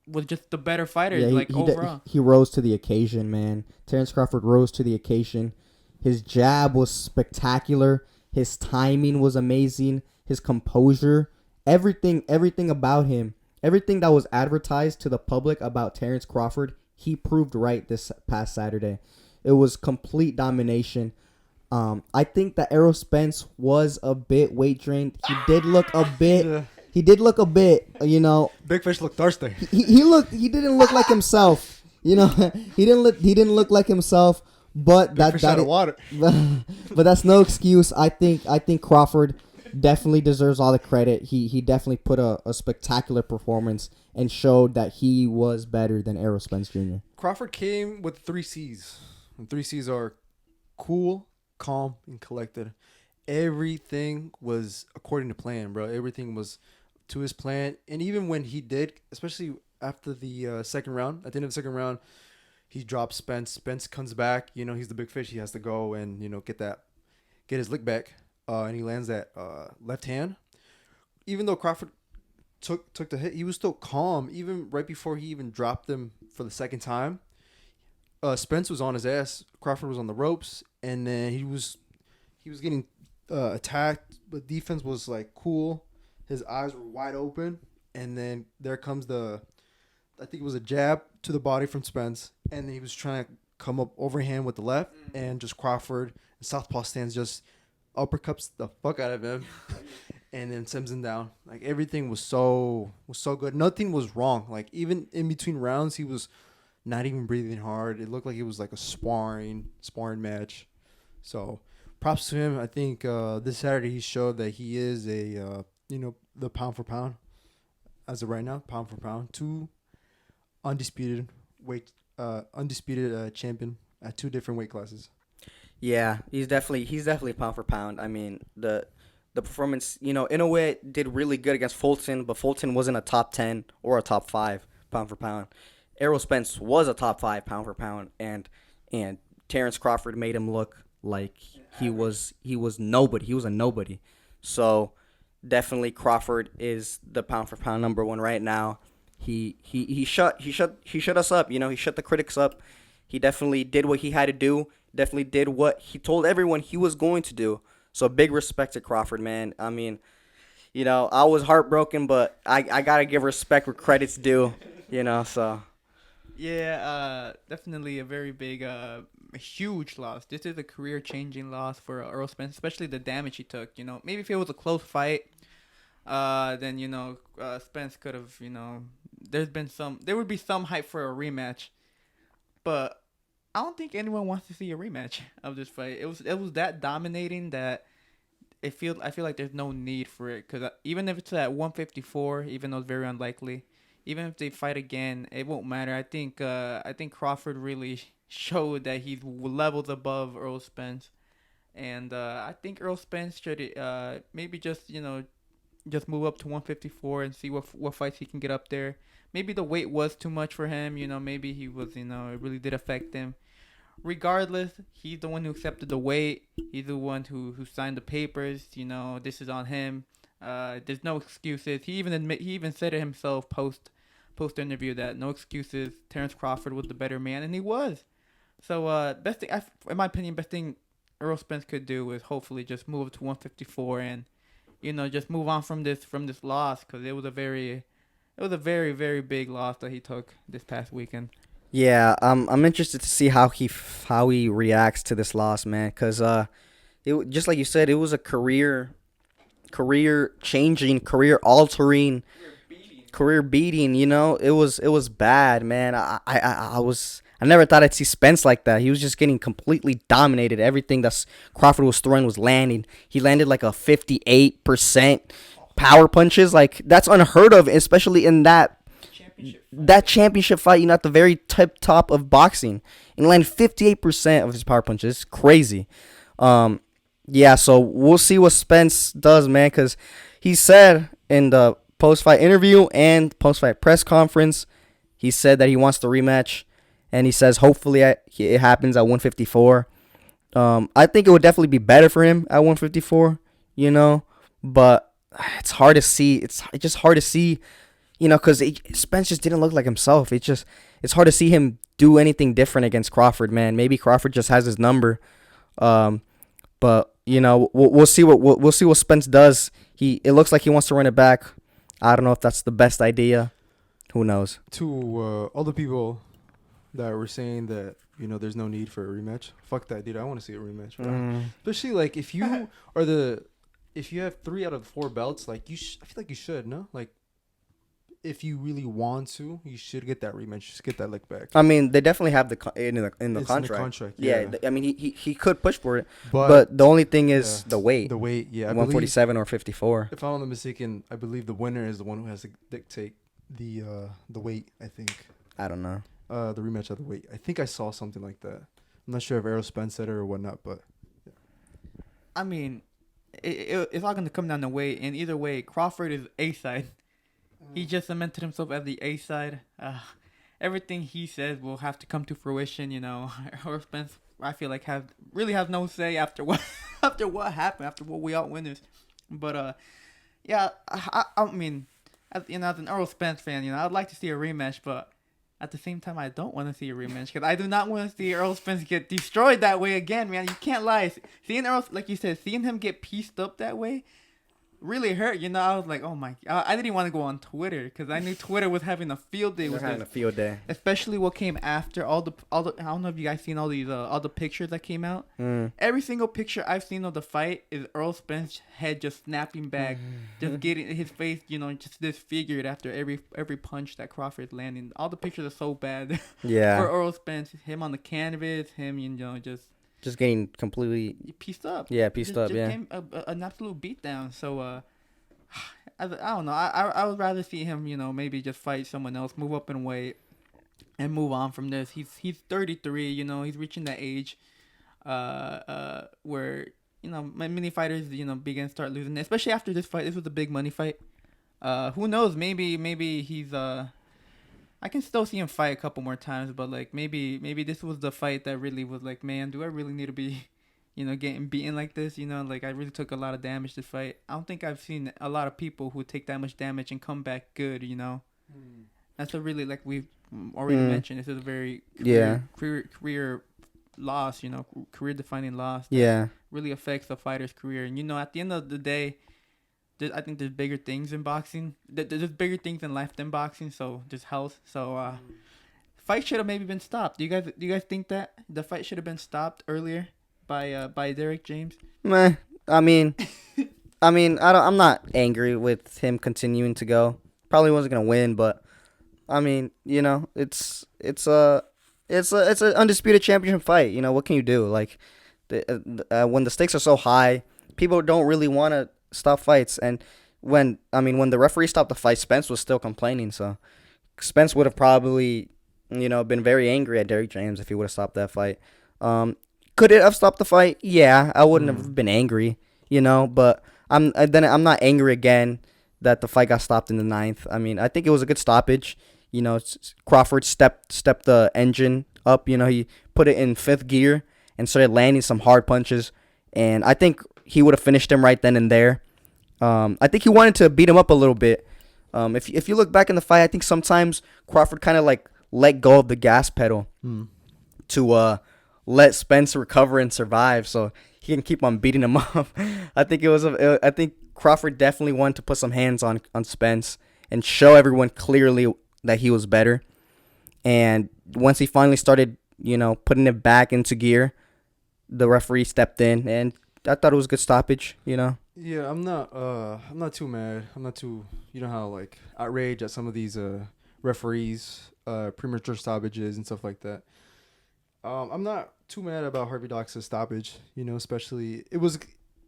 was just the better fighter. Yeah, overall. He rose to the occasion, man. Terrence Crawford rose to the occasion. His jab was spectacular. His timing was amazing. His composure, everything about him, everything that was advertised to the public about Terrence Crawford, he proved right this past Saturday. It was complete domination. I think that Errol Spence was a bit weight drained. He did look a bit. He did look a bit. Big Fish looked thirsty. He didn't look like himself. He didn't look like himself. But Water. but that's no excuse. I think Crawford definitely deserves all the credit. He definitely put a spectacular performance and showed that he was better than Errol Spence Jr. Crawford came with 3 C's. And 3 C's are cool, calm, and collected. Everything was according to plan, bro. Everything was to his plan. And even when he did, especially after the second round, at the end of the second round, he drops Spence. Spence comes back. He's the big fish. He has to go and, get his lick back. And he lands that left hand. Even though Crawford took the hit, he was still calm. Even right before he even dropped him for the second time. Spence was on his ass. Crawford was on the ropes. And then he was getting attacked. But defense was like cool. His eyes were wide open. And then there comes I think it was a jab to the body from Spence. And then he was trying to come up overhand with the left. And just Crawford, southpaw stance, just uppercuts the fuck out of him. And then sends him down. Like, everything was so good. Nothing was wrong. Like, even in between rounds, he was not even breathing hard. It looked like it was like a sparring match. So, props to him. I think this Saturday he showed that he is the pound for pound. As of right now, pound for pound. 2 undisputed champion at 2 different weight classes. Yeah, he's definitely pound for pound. I mean, the performance, Inoue did really good against Fulton, but Fulton wasn't a top 10 or a top 5 pound for pound. Errol Spence was a top 5 pound for pound, and Terrence Crawford made him look like he was nobody. He was a nobody. So definitely Crawford is the pound for pound number 1 right now. He shut us up. He shut the critics up. He definitely did what he had to do. Definitely did what he told everyone he was going to do. So big respect to Crawford, man. I mean, I was heartbroken, but I gotta give respect where credit's due. So. Yeah, definitely a very big, huge loss. This is a career-changing loss for Errol Spence, especially the damage he took. Maybe if it was a close fight, then Spence could have. There would be some hype for a rematch, but I don't think anyone wants to see a rematch of this fight. It was that dominating that I feel like there's no need for it, because even if it's at 154, even though it's very unlikely, even if they fight again, it won't matter. I think Crawford really showed that he's levels above Errol Spence, and I think Errol Spence should maybe just move up to 154 and see what fights he can get up there. Maybe the weight was too much for him. Maybe he was, it really did affect him. Regardless, he's the one who accepted the weight. He's the one who signed the papers. This is on him. There's no excuses. He even said it himself post interview that no excuses. Terrence Crawford was the better man, and he was. So best thing, in my opinion, best thing Errol Spence could do is hopefully just move to 154 and just move on from this loss, because it was a very very big loss that he took this past weekend. Yeah, I'm interested to see how he reacts to this loss, man. Cause it, just like you said, it was a career changing, career altering, career beating. It was bad, man. I never thought I'd see Spence like that. He was just getting completely dominated. Everything that Crawford was throwing was landing. He landed like a 58% power punches. Like, that's unheard of, especially in that championship fight, at the very top of boxing, and land 58% of his power punches. It's crazy. Yeah, so we'll see what Spence does, man, because he said in the post-fight interview and post-fight press conference, he said that he wants the rematch, and he says hopefully it happens at 154. I think it would definitely be better for him at 154, but it's hard to see. It's just hard to see, because Spence just didn't look like himself. It's hard to see him do anything different against Crawford, man. Maybe Crawford just has his number, but we'll see what Spence does. It looks like he wants to run it back. I don't know if that's the best idea. Who knows? To all the people that were saying that there's no need for a rematch. Fuck that, dude. I want to see a rematch, bro. Especially like if you have 3 out of 4 belts, like I feel like you should, no? Like if you really want to, you should get that rematch. Just get that lick back. I mean, they definitely have in the contract. In the contract, yeah. I mean, he could push for it, but the only thing is the weight. The weight, yeah. 147 or 54. If I'm not mistaken, I believe the winner is the one who has to dictate the weight. I think. I don't know. The rematch of the weight. I think I saw something like that. I'm not sure if Errol Spence said it or whatnot, but. Yeah. I mean, it's all gonna come down to weight, and either way, Crawford is A side. He just cemented himself as the A side. Everything he says will have to come to fruition. Errol Spence, I feel like really has no say after what happened, after what we all witnessed. But yeah, I mean, as an Errol Spence fan, I'd like to see a rematch, but at the same time, I don't want to see a rematch because I do not want to see Errol Spence get destroyed that way again, man. You can't lie. Seeing Errol, like you said, seeing him get pieced up that way really hurt. I was like, oh my, I didn't even want to go on Twitter because I knew Twitter was having a field day with having a field day. Especially what came after all the. I don't know if you guys seen all the pictures that came out. Every single picture I've seen of the fight is Errol Spence's head just snapping back, just getting his face, just disfigured after every punch that Crawford's landing. All the pictures are so bad. Yeah. For Errol Spence, him on the canvas, him just getting completely pieced up. Yeah, pieced up. Yeah, an absolute beatdown. So I don't know. I would rather see him, maybe just fight someone else, move up in weight, and move on from this. He's 33. He's reaching that age, where many fighters begin to start losing, especially after this fight. This was a big money fight. Who knows? Maybe he's I can still see him fight a couple more times, but like maybe this was the fight that really was like, man, do I really need to be, getting beaten like this? Like I really took a lot of damage this fight. I don't think I've seen a lot of people who take that much damage and come back good. That's a really, like we've already mentioned. This is a very career loss. Career defining loss. That really affects a fighter's career. And at the end of the day, I think there's bigger things in boxing. There's bigger things in life than boxing. So just health. So fight should have maybe been stopped. Do you guys think that the fight should have been stopped earlier by Derek James? Meh. I mean, I'm not angry with him continuing to go. Probably wasn't gonna win, but I mean, it's an undisputed championship fight. What can you do? Like, when the stakes are so high, people don't really want to stop fights. And when the referee stopped the fight, Spence was still complaining. So Spence would have probably, been very angry at Derek James if he would have stopped that fight. Could it have stopped the fight? Yeah, I wouldn't have been angry, but I'm not angry again that the fight got stopped in the 9th. I mean, I think it was a good stoppage. Crawford stepped the engine up. He put it in 5th gear and started landing some hard punches. And I think he would have finished him right then and there. I think he wanted to beat him up a little bit. If you look back in the fight, I think sometimes Crawford kind of like let go of the gas pedal to let Spence recover and survive, so he can keep on beating him up. I think Crawford definitely wanted to put some hands on Spence and show everyone clearly that he was better. And once he finally started, putting it back into gear, the referee stepped in, and I thought it was a good stoppage. Yeah, I'm not too mad. I'm not too, how like outraged at some of these referees, premature stoppages and stuff like that. I'm not too mad about Harvey Dox's stoppage. Especially it was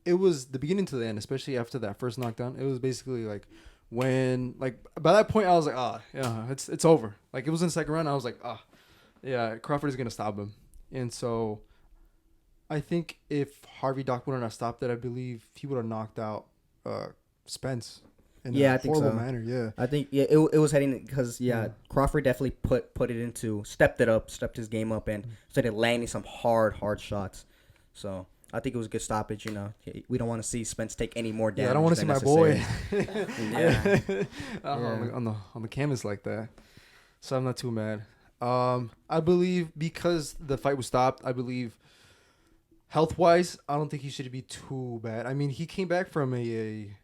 it was the beginning to the end, especially after that first knockdown. It was basically like when like by that point I was like, yeah, it's over. Like it was in the second round. I was like, yeah, Crawford is gonna stop him. And so I think if Harvey Dock would have stopped it, I believe he would have knocked out Spence in Yeah, a I think horrible so. manner. Yeah. I think it was heading because Crawford definitely stepped his game up, and started landing some hard shots. So I think it was a good stoppage. We don't want to see Spence take any more damage. Yeah, I don't want to see than my boy necessary. on the canvas like that. So I'm not too mad. I believe because the fight was stopped, I believe health wise, I don't think he should be too bad. I mean, he came back from a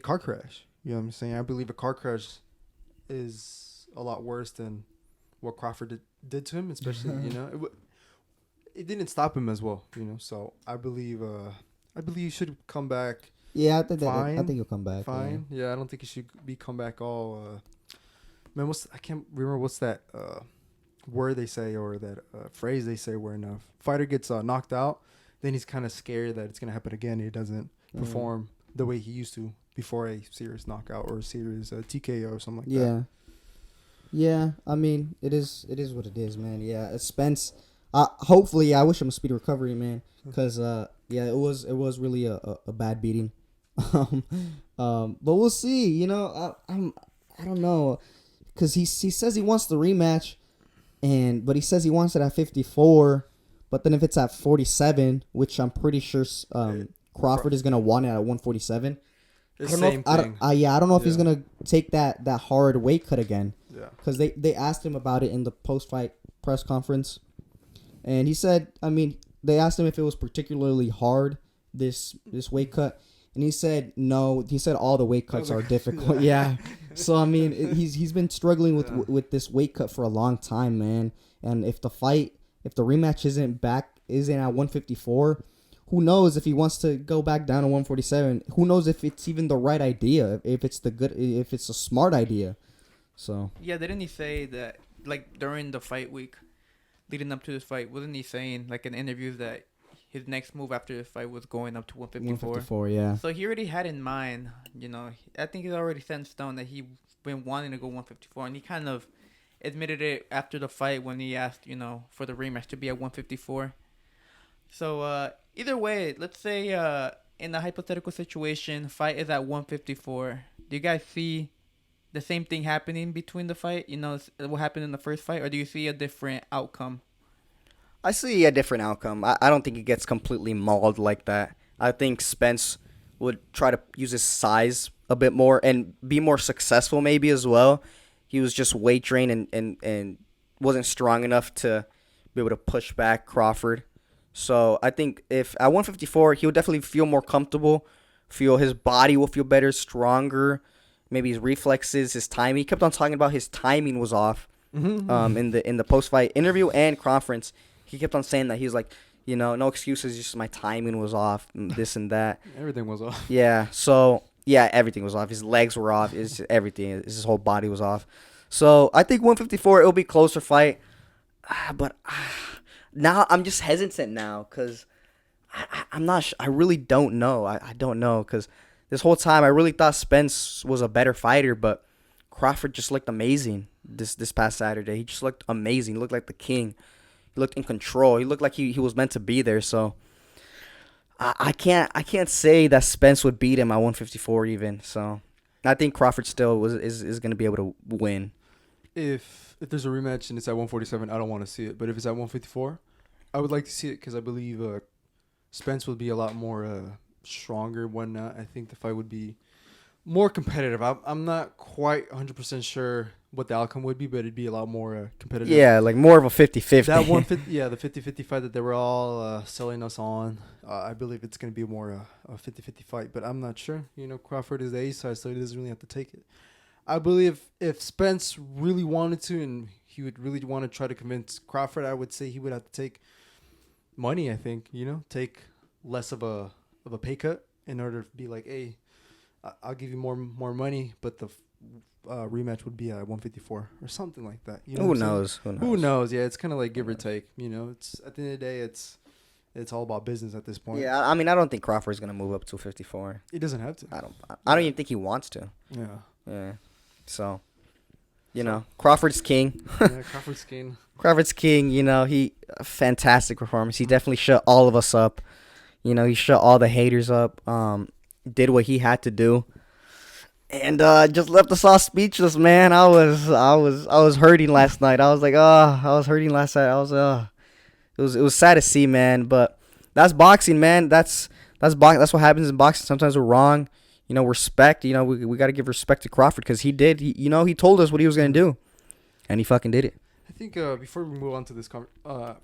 car crash. You know what I'm saying? I believe a car crash is a lot worse than what Crawford did to him, especially it didn't stop him as well. So I believe he should come back. Yeah, I think fine. I think he'll come back. Fine. Yeah, I don't think he should come back all. Man, I can't remember what's that word they say or that phrase they say where a fighter gets knocked out, then he's kind of scared that it's gonna happen again. He doesn't perform the way he used to before a serious knockout or a serious TKO or something like that. Yeah. I mean, it is what it is, man. Yeah, Spence. Hopefully, I wish him a speedy recovery, man. Because it was really a bad beating. But we'll see. I don't know. Because he says he wants the rematch, but he says he wants it at 54. But then if it's at 47, which I'm pretty sure Crawford is gonna want it at 147. I don't know if he's gonna take that hard weight cut again. Yeah. Because they asked him about it in the post-fight press conference, and he said, they asked him if it was particularly hard this weight cut, and he said no. He said all the weight cuts are difficult. Yeah. So he's been struggling with this weight cut for a long time, man. And if the rematch isn't at 154, who knows if he wants to go back down to 147? Who knows if it's even the right idea? If it's a smart idea. So yeah, didn't he say that like during the fight week, leading up to this fight, wasn't he saying like in interviews that his next move after this fight was going up to 154? 154, yeah. So he already had in mind, I think he's already set in stone that he's been wanting to go 154, and he kind of admitted it after the fight when he asked, for the rematch to be at 154. So either way, let's say in a hypothetical situation, fight is at 154. Do you guys see the same thing happening between the fight? What happened in the first fight, or do you see a different outcome? I see a different outcome. I don't think it gets completely mauled like that. I think Spence would try to use his size a bit more and be more successful maybe as well. He was just weight drained and wasn't strong enough to be able to push back Crawford. So I think if at 154, he'll definitely feel more comfortable. His body will feel better, stronger. Maybe his reflexes, his timing. He kept on talking about his timing was off. In the post-fight interview and conference. He kept on saying that he was like, no excuses, just my timing was off, this and that. Everything was off. Yeah, so, yeah, everything was off. His legs were off. It's everything. His whole body was off. So, I think 154, it'll be a closer fight. But now I'm just hesitant now because I'm not I really don't know. I don't know because this whole time I really thought Spence was a better fighter, but Crawford just looked amazing this past Saturday. He just looked amazing. He looked like the king. He looked in control. He looked like he was meant to be there. So I can't say that Spence would beat him at 154 even. So I think Crawford still is going to be able to win. If there's a rematch and it's at 147, I don't want to see it. But if it's at 154, I would like to see it because I believe Spence would be a lot more stronger, whatnot. I think the fight would be more competitive. I'm not quite 100% sure what the outcome would be, but it'd be a lot more competitive. Yeah, like more of a 50-50. That 150, yeah, the 50-50 fight that they were all selling us on. I believe it's going to be more a 50-50 fight, but I'm not sure. Crawford is the ace side, so he doesn't really have to take it. I believe if Spence really wanted to and he would really want to try to convince Crawford, I would say he would have to take money, I think, take less of a pay cut in order to be like, hey, I'll give you more money, but the rematch would be at 154 or something like that. Who knows? Who knows? Yeah, it's kind of like give or take. It's at the end of the day, it's It's all about business at this point. Yeah, I mean, I don't think Crawford's gonna move up to 54. He doesn't have to. I don't even think he wants to. Yeah. Yeah. So, Crawford's king. Yeah, Crawford's king. Crawford's king. He fantastic performance. He definitely shut all of us up. He shut all the haters up. Did what he had to do. And just left us all speechless, man. I was hurting last night. I was like, I was hurting last night. It was sad to see, man. But that's boxing, man. That's what happens in boxing. Sometimes we're wrong. Respect. We got to give respect to Crawford because he did. He told us what he was gonna do, and he fucking did it. I think before we move on to this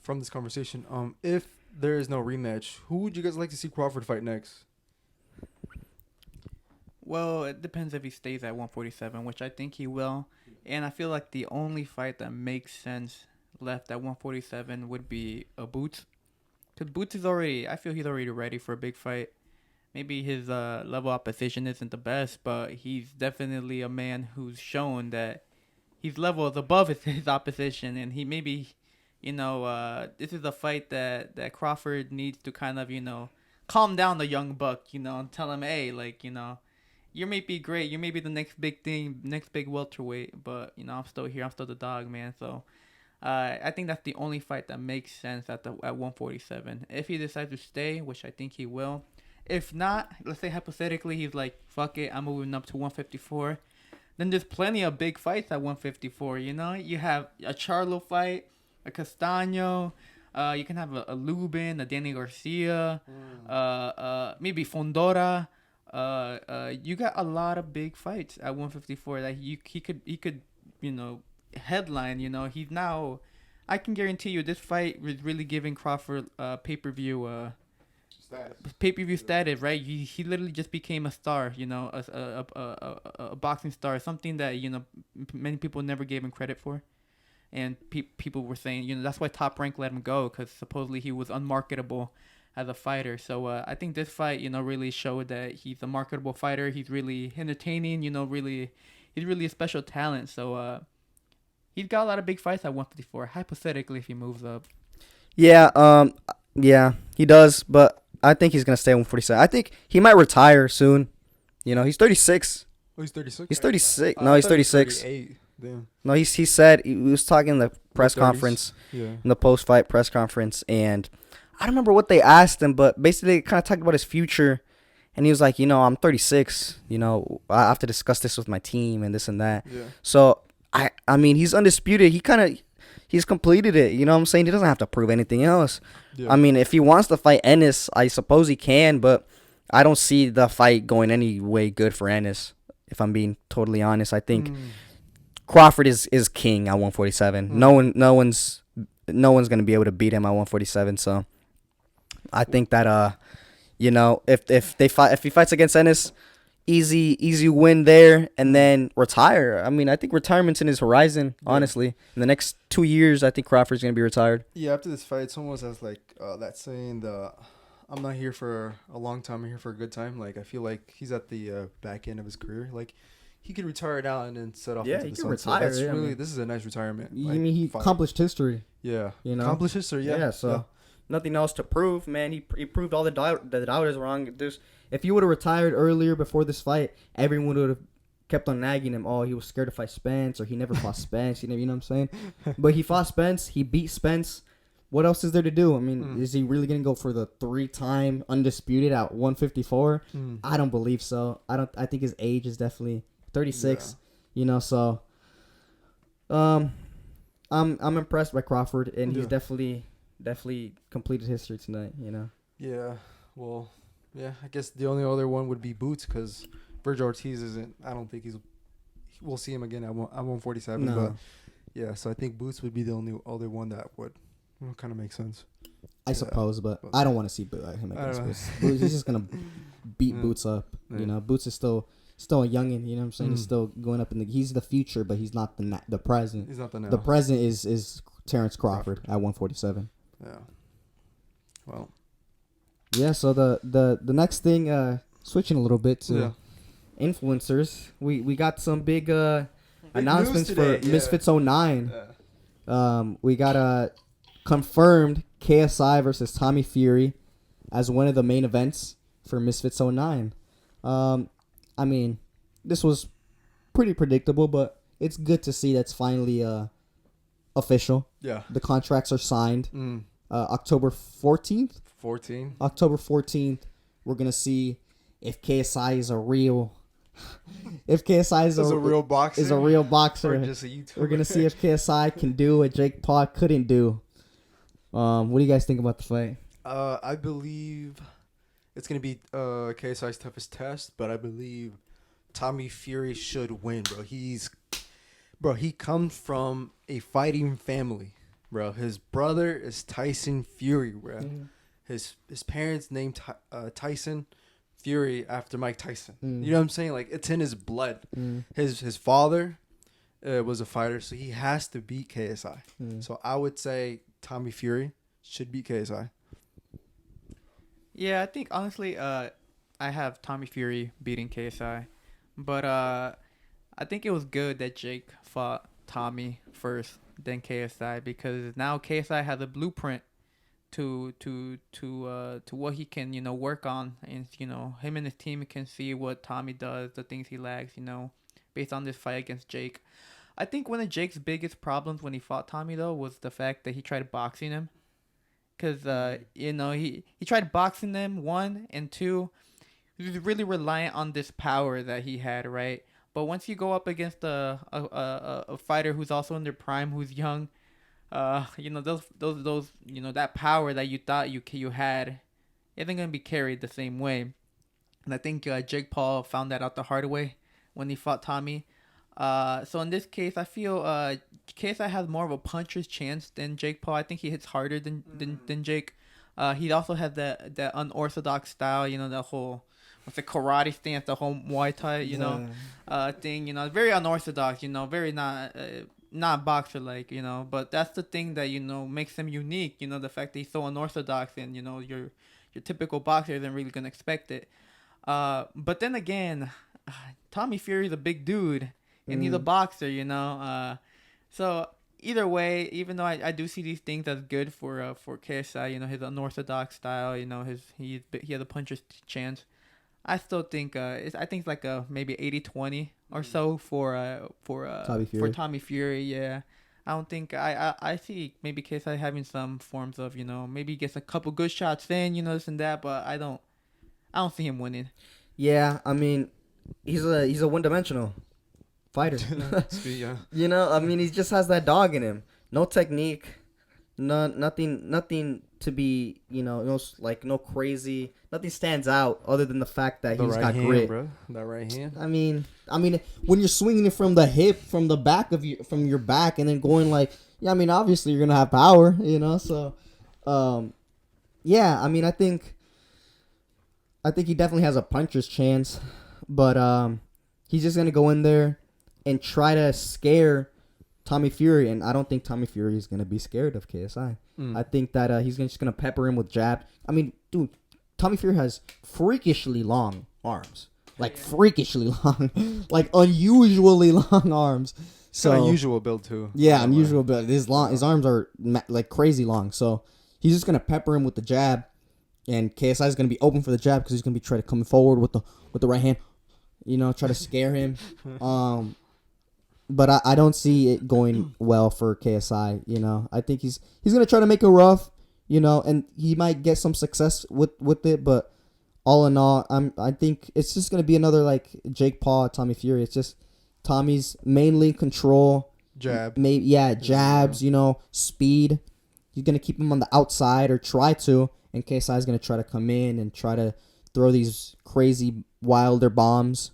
from this conversation, if there is no rematch, who would you guys like to see Crawford fight next? Well, it depends if he stays at 147, which I think he will. And I feel like the only fight that makes sense left at 147 would be a Boots. Because Boots I feel he's already ready for a big fight. Maybe his level of opposition isn't the best, but he's definitely a man who's shown that he's levels above his opposition. And he maybe, this is a fight that Crawford needs to kind of, calm down the young buck, and tell him, hey, you may be great. You may be the next big thing, next big welterweight. But, I'm still here. I'm still the dog, man. So, I think that's the only fight that makes sense at 147. If he decides to stay, which I think he will. If not, let's say hypothetically he's like, fuck it, I'm moving up to 154. Then there's plenty of big fights at 154, You have a Charlo fight, a Castaño. You can have a Lubin, a Danny Garcia, maybe Fondora. You got a lot of big fights at 154 that he could headline. He's now. I can guarantee you this fight is really giving Crawford pay-per-view status, right? He literally just became a star, a boxing star, something that many people never gave him credit for, and people were saying that's why Top Rank let him go because supposedly he was unmarketable as a fighter. So I think this fight, really showed that he's a marketable fighter. He's really entertaining. He's really a special talent. So he's got a lot of big fights at 154. Hypothetically, if he moves up. Yeah, he does. But I think he's gonna stay at 147. I think he might retire soon. He's 36. Oh, he's 36. He's 36. No, he's 36. Damn. No, he said he was talking in the press conference, in the post-fight press conference, and I don't remember what they asked him, but basically they kind of talked about his future, and he was like, I'm 36. I have to discuss this with my team and this and that. Yeah. So I mean, he's undisputed. He's completed it. You know what I'm saying? He doesn't have to prove anything else. Yeah. I mean, if he wants to fight Ennis, I suppose he can, but I don't see the fight going any way good for Ennis. If I'm being totally honest, I think Crawford is king at 147. No one's gonna be able to beat him at 147. So I think that if he fights against Ennis, easy win there, and then retire. I mean, I think retirement's in his horizon. Honestly, in the next 2 years, I think Crawford's gonna be retired. Yeah, after this fight, someone has that saying, I'm not here for a long time. I'm here for a good time. Like, I feel like he's at the back end of his career. Like, he could retire now and then set off into the sunset. Retire. That's really, this is a nice retirement. I mean, he accomplished history. Yeah. Accomplished history, yeah. Yeah, so nothing else to prove, man. He proved all the doubters wrong. If he would have retired earlier before this fight, everyone would have kept on nagging him. Oh, he was scared to fight Spence, or he never fought Spence. You know what I'm saying? But he fought Spence. He beat Spence. What else is there to do? I mean, is he really gonna go for the 3-time undisputed at 154? I don't believe so. I think his age is definitely 36. Yeah. So I'm impressed by Crawford, and he's definitely completed history tonight. Yeah. Well. Yeah. I guess the only other one would be Boots, because Virgil Ortiz isn't. I don't think we'll see him again at 147. No. But yeah. So I think Boots would be the only other one that would. Kind of makes sense. I suppose, but I don't want to see him against Boots. He's just gonna beat Boots up. Yeah. Boots is still a youngin. You know what I'm saying? He's still going up he's the future, but he's not the present. He's not the now. The present is Terrence Crawford at 147. Yeah. Well. Yeah. So the next thing, switching a little bit to influencers, we got some big announcements for Misfits 09. Yeah. We got confirmed KSI versus Tommy Fury as one of the main events for Misfits '09. I mean, this was pretty predictable, but it's good to see that's finally official. Yeah. The contracts are signed. October 14th. 14. October 14th, we're gonna see if KSI is a real. If KSI is a real boxer. Is a real boxer. Or just a YouTuber. We're gonna see if KSI can do what Jake Paul couldn't do. What do you guys think about the fight? I believe it's gonna be KSI's toughest test, but I believe Tommy Fury should win, bro. He comes from a fighting family, bro. His brother is Tyson Fury, bro. Mm-hmm. His parents named Tyson Fury after Mike Tyson. Mm. You know what I'm saying? Like, it's in his blood. Mm. His father was a fighter, so he has to beat KSI. Mm. So I would say Tommy Fury should beat KSI. Yeah, I think honestly, I have Tommy Fury beating KSI, but I think it was good that Jake fought Tommy first, then KSI, because now KSI has a blueprint to what he can work on, and him and his team can see what Tommy does, the things he lacks, based on this fight against Jake. I think one of Jake's biggest problems when he fought Tommy though was the fact that he tried boxing him. Because, he tried boxing them, 1, and 2, he was really reliant on this power that he had, right? But once you go up against a fighter who's also in their prime, who's young, those that power that you thought you had isn't going to be carried the same way. And I think Jake Paul found that out the hard way when he fought Tommy. So in this case, I feel KSI has more of a puncher's chance than Jake Paul. I think he hits harder than Jake. He also has that unorthodox style, the whole karate stance, the whole Muay Thai, thing. Very unorthodox, very not boxer like, But that's the thing that makes him unique. The fact that he's so unorthodox, and your typical boxer isn't really gonna expect it. But then again, Tommy Fury's a big dude. And he's a boxer, So either way, even though I do see these things as good for KSI, his unorthodox style, he has a puncher's chance. I still think it's like a maybe 80-20 or so for Tommy Fury. Yeah, I don't think I see maybe KSI having some forms of maybe he gets a couple good shots in this and that, but I don't see him winning. Yeah, I mean, he's a one-dimensional fighter. Yeah. He just has that dog in him. No technique, nothing to be, no crazy. Nothing stands out other than the fact that he's got grit, bro. That right hand. I mean, when you're swinging it from the hip, from the back from your back, and then going obviously you're gonna have power, So, yeah, I think he definitely has a puncher's chance, but he's just gonna go in there and try to scare Tommy Fury, and I don't think Tommy Fury is going to be scared of KSI. I think that he's just going to pepper him with jabs. I mean, dude, Tommy Fury has freakishly long arms. Like, freakishly long. Like, unusually long arms. So unusual build, too. Yeah, unusual build. His arms are, like, crazy long. So he's just going to pepper him with the jab, and KSI is going to be open for the jab because he's going to be trying to come forward with the right hand. Try to scare him. But I don't see it going well for KSI. I think he's gonna try to make it rough, and he might get some success with it. But all in all, I think it's just gonna be another like Jake Paul, Tommy Fury. It's just Tommy's mainly control, jab, jabs. Speed. He's gonna keep him on the outside or try to, and KSI is gonna try to come in and try to throw these crazy wilder bombs.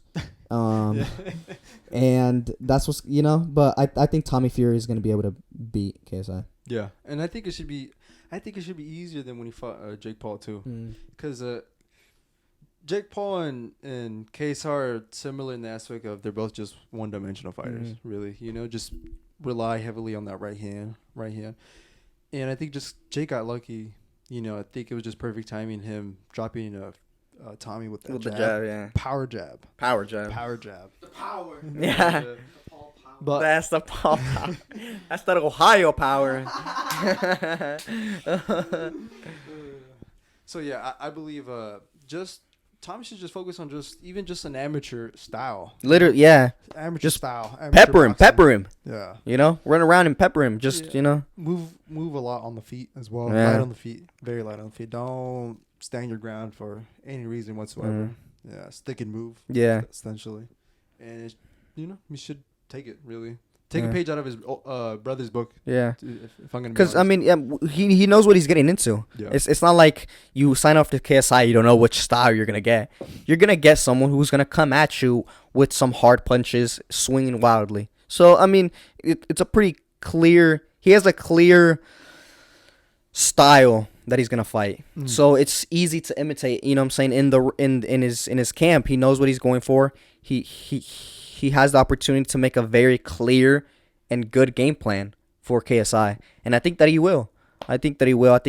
And that's what's but I think Tommy Fury is going to be able to beat KSI. Yeah, and I think it should be easier than when he fought Jake Paul too, because Jake Paul and KSI are similar in the aspect of they're both just one-dimensional fighters, really. Just rely heavily on that right hand, and I think just Jake got lucky. I think it was just perfect timing him dropping Tommy with that jab. The jab, yeah. Power jab. The power. Yeah. But that's the Paul power. That's the Ohio power. So yeah, I believe just Tom should just focus on just an amateur style. Literally, yeah. Amateur Just style. Amateur Pepper him, boxing. pepper him. Yeah. You know, run around and pepper him. Just Yeah. you know. Move a lot on the feet as well. Yeah. Light on the feet. Very light on the feet. Don't stand your ground for any reason whatsoever. Yeah. Stick and move. Yeah. Essentially. And it's, you should take it really. Take Yeah. a page out of his brother's book. Yeah. If I'm gonna be Because I honest. mean, yeah, he knows what he's getting into. Yeah. It's not like you sign up to KSI, you don't know which style you're gonna get. You're gonna get someone who's gonna come at you with some hard punches, swinging wildly. So I mean, it's a pretty clear. He has a clear style that he's gonna fight. So it's easy to imitate. You know what I'm saying? In his camp, he knows what he's going for. He has the opportunity to make a very clear and good game plan for KSI, and I think that he will. I think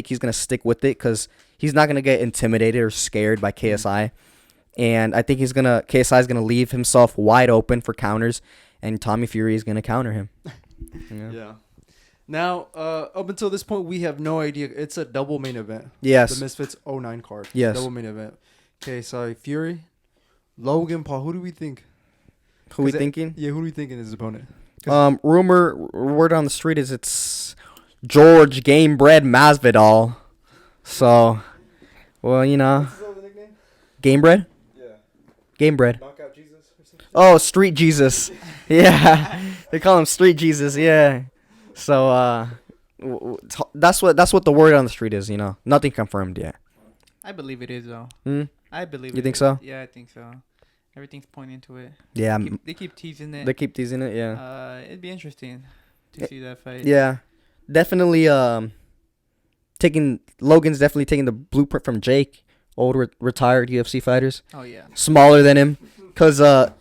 he's gonna stick with it because he's not gonna get intimidated or scared by KSI, and I think KSI is gonna leave himself wide open for counters, and Tommy Fury is gonna counter him. Yeah. Now, up until this point, we have no idea. It's a double main event. Yes. The Misfits 09 card. Yes. Double main event. KSI Fury, Logan Paul. Who do we think? Who we 'Cause thinking? Yeah, who do we think is his opponent? Word on the street is it's George Gamebred Masvidal. So, well, you know, What's his other nickname? Gamebred, Yeah. Gamebred. Knockout Jesus or something? Oh, Street Jesus. Yeah, they call him Street Jesus. Yeah. So, that's what the word on the street is. You know, nothing confirmed yet. I believe it is though. Hmm? I believe. You it think is. so? Yeah, I think so. Everything's pointing to it. Yeah, They keep teasing it. they keep teasing it. Yeah. It'd be interesting to see that fight. Yeah, definitely. Logan's definitely taking the blueprint from Jake, old retired UFC fighters, Oh yeah. smaller than him. Cause I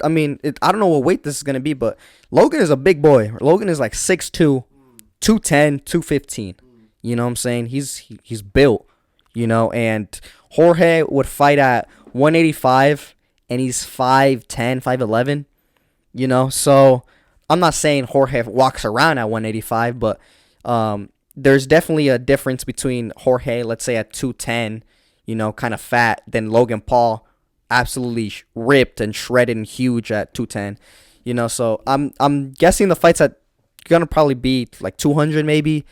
mean, I don't know what weight this is gonna be, but Logan is a big boy. Logan is like 6'2", 210, 215. You know what I'm saying? He's built. You know, and Jorge would fight at 185, and he's 5'10", 5'11". You know, so I'm not saying Jorge walks around at 185, but there's definitely a difference between Jorge, let's say at 210, you know, kind of fat, than Logan Paul, absolutely ripped and shredded and huge at 210. You know, so I'm guessing the fight's at gonna probably be like 200 maybe.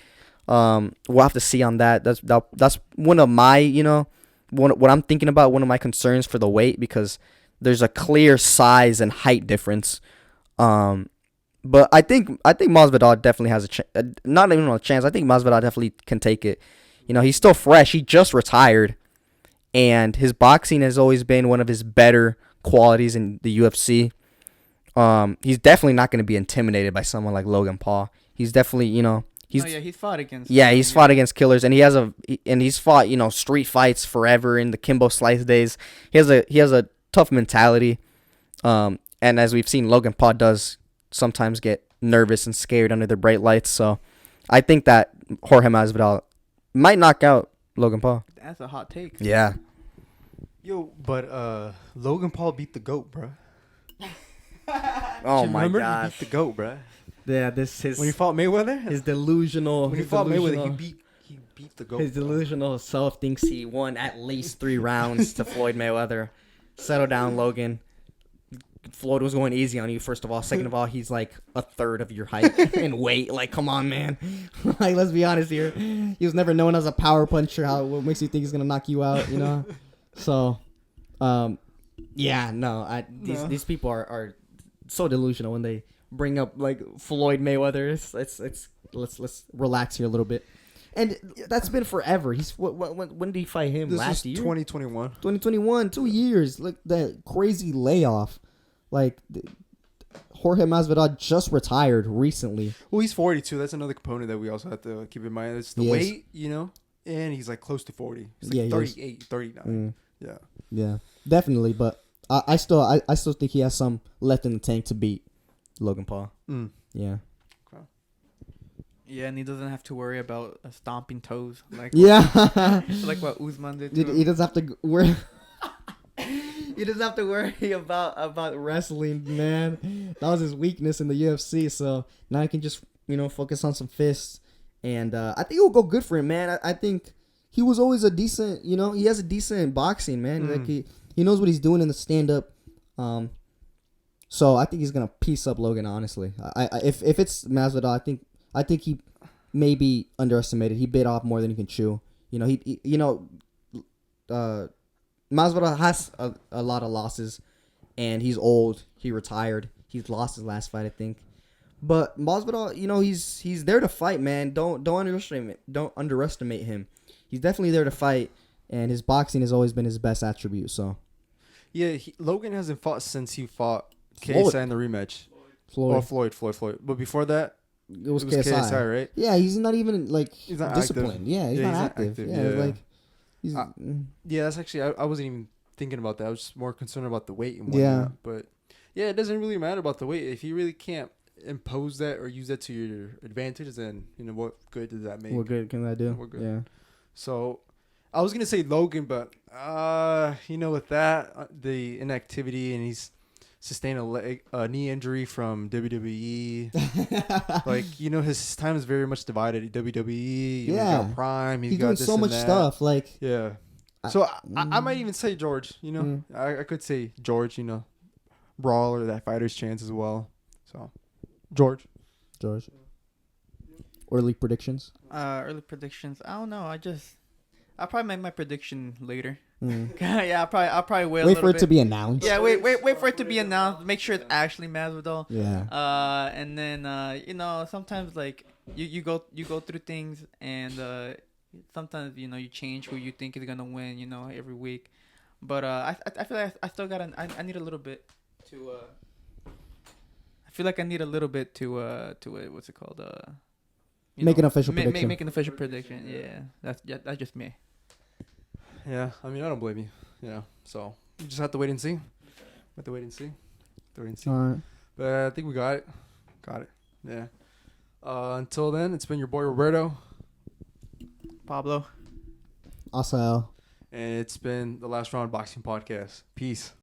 We'll have to see on that. That's one of my, you know, what I'm thinking about, one of my concerns for the weight, because there's a clear size and height difference. But I think Masvidal definitely has not even a chance. I think Masvidal definitely can take it. You know, he's still fresh. He just retired, and his boxing has always been one of his better qualities in the UFC. He's definitely not going to be intimidated by someone like Logan Paul. He's definitely, you know, he's fought against. he's fought against killers, and he's fought, you know, street fights forever in the Kimbo Slice days. He has a tough mentality. And as we've seen, Logan Paul does sometimes get nervous and scared under the bright lights. So I think that Jorge Masvidal might knock out Logan Paul. That's a hot take. Yeah. Yo, but Logan Paul beat the GOAT, bro. Oh my Remember? god. He beat the GOAT, bro. Yeah, this his When he fought Mayweather? his delusional. When he his fought delusional- Mayweather, he beat the GOAT. His delusional self thinks he Won at least 3 rounds to Floyd Mayweather. Settle down, Logan. Floyd was going easy on you, first of all. Second of all, he's like a third of your height and weight. Like, come on, man. like, let's be honest here. He was never known as a power puncher. What makes you think he's gonna knock you out? You know. So, yeah, no. These people are so delusional when they bring up like Floyd Mayweather. Let's relax here a little bit. And that's been forever. When did he fight him? This Last was year? 2021. 2021, 2 years. Like that crazy layoff. Like Jorge Masvidal just retired recently. Well, he's 42. That's another component that we also have to keep in mind. It's the He is. weight, you know, and he's like close to 40. He's like Yeah, he is. 38, 39. Yeah. Yeah, definitely. But I still think he has some left in the tank to beat Logan Paul. Yeah. Yeah, and he doesn't have to worry about stomping toes like Yeah. like what Usman did. He doesn't have to worry. He doesn't have to worry about wrestling, man. That was his weakness in the UFC. So now he can just focus on some fists and I think it will go good for him, man. I think he was always a decent, he has a decent boxing, man. Like he knows what he's doing in the stand up. So I think he's gonna piece up Logan. Honestly, if it's Masvidal, I think he maybe underestimated. He bit off more than he can chew. Masvidal has a lot of losses, and he's old. He retired. He's lost his last fight, I think. But Masvidal, he's there to fight, man. Don't underestimate him. He's definitely there to fight, and his boxing has always been his best attribute. So yeah, Logan hasn't fought since he fought Floyd. KSI in the rematch. Floyd. Floyd. But before that, It was KSI, right? Yeah, he's not even He's not disciplined. active. Yeah, he's not active. Yeah, he's yeah, that's actually I wasn't even thinking about that. I was just more concerned about the weight and whatnot. Yeah. But yeah, it doesn't really matter about the weight. If you really can't impose that or use that to your advantage, then what good does that make? what good can that do? What good? Yeah. So I was gonna say Logan, but with that the inactivity, and he's sustained a knee injury from WWE. His time is very much divided. WWE, he's got Prime. He's got doing this so and much that. stuff. Like Yeah. So I might even say George. I could say George. Brawl or that fighter's chance as well. So George. Early predictions. Early predictions. I don't know. I'll probably make my prediction later. Mm. Yeah, I'll probably wait. Wait for it to be announced. Yeah, wait for it to be announced. Make sure it's actually Masvidal. Yeah. And then sometimes like you go through things, and sometimes you change who you think is gonna win. Every week. But I feel like I still I need a little bit to. I feel like I need a little bit to what's it called? Make an official prediction. Make an official prediction. Yeah, that's just me. Yeah, I mean, I don't blame you. So you just have to wait and see. All right. But I think we got it. Yeah. Until then, it's been your boy Roberto, Pablo. Also. and it's been the Last Round Boxing Podcast. Peace.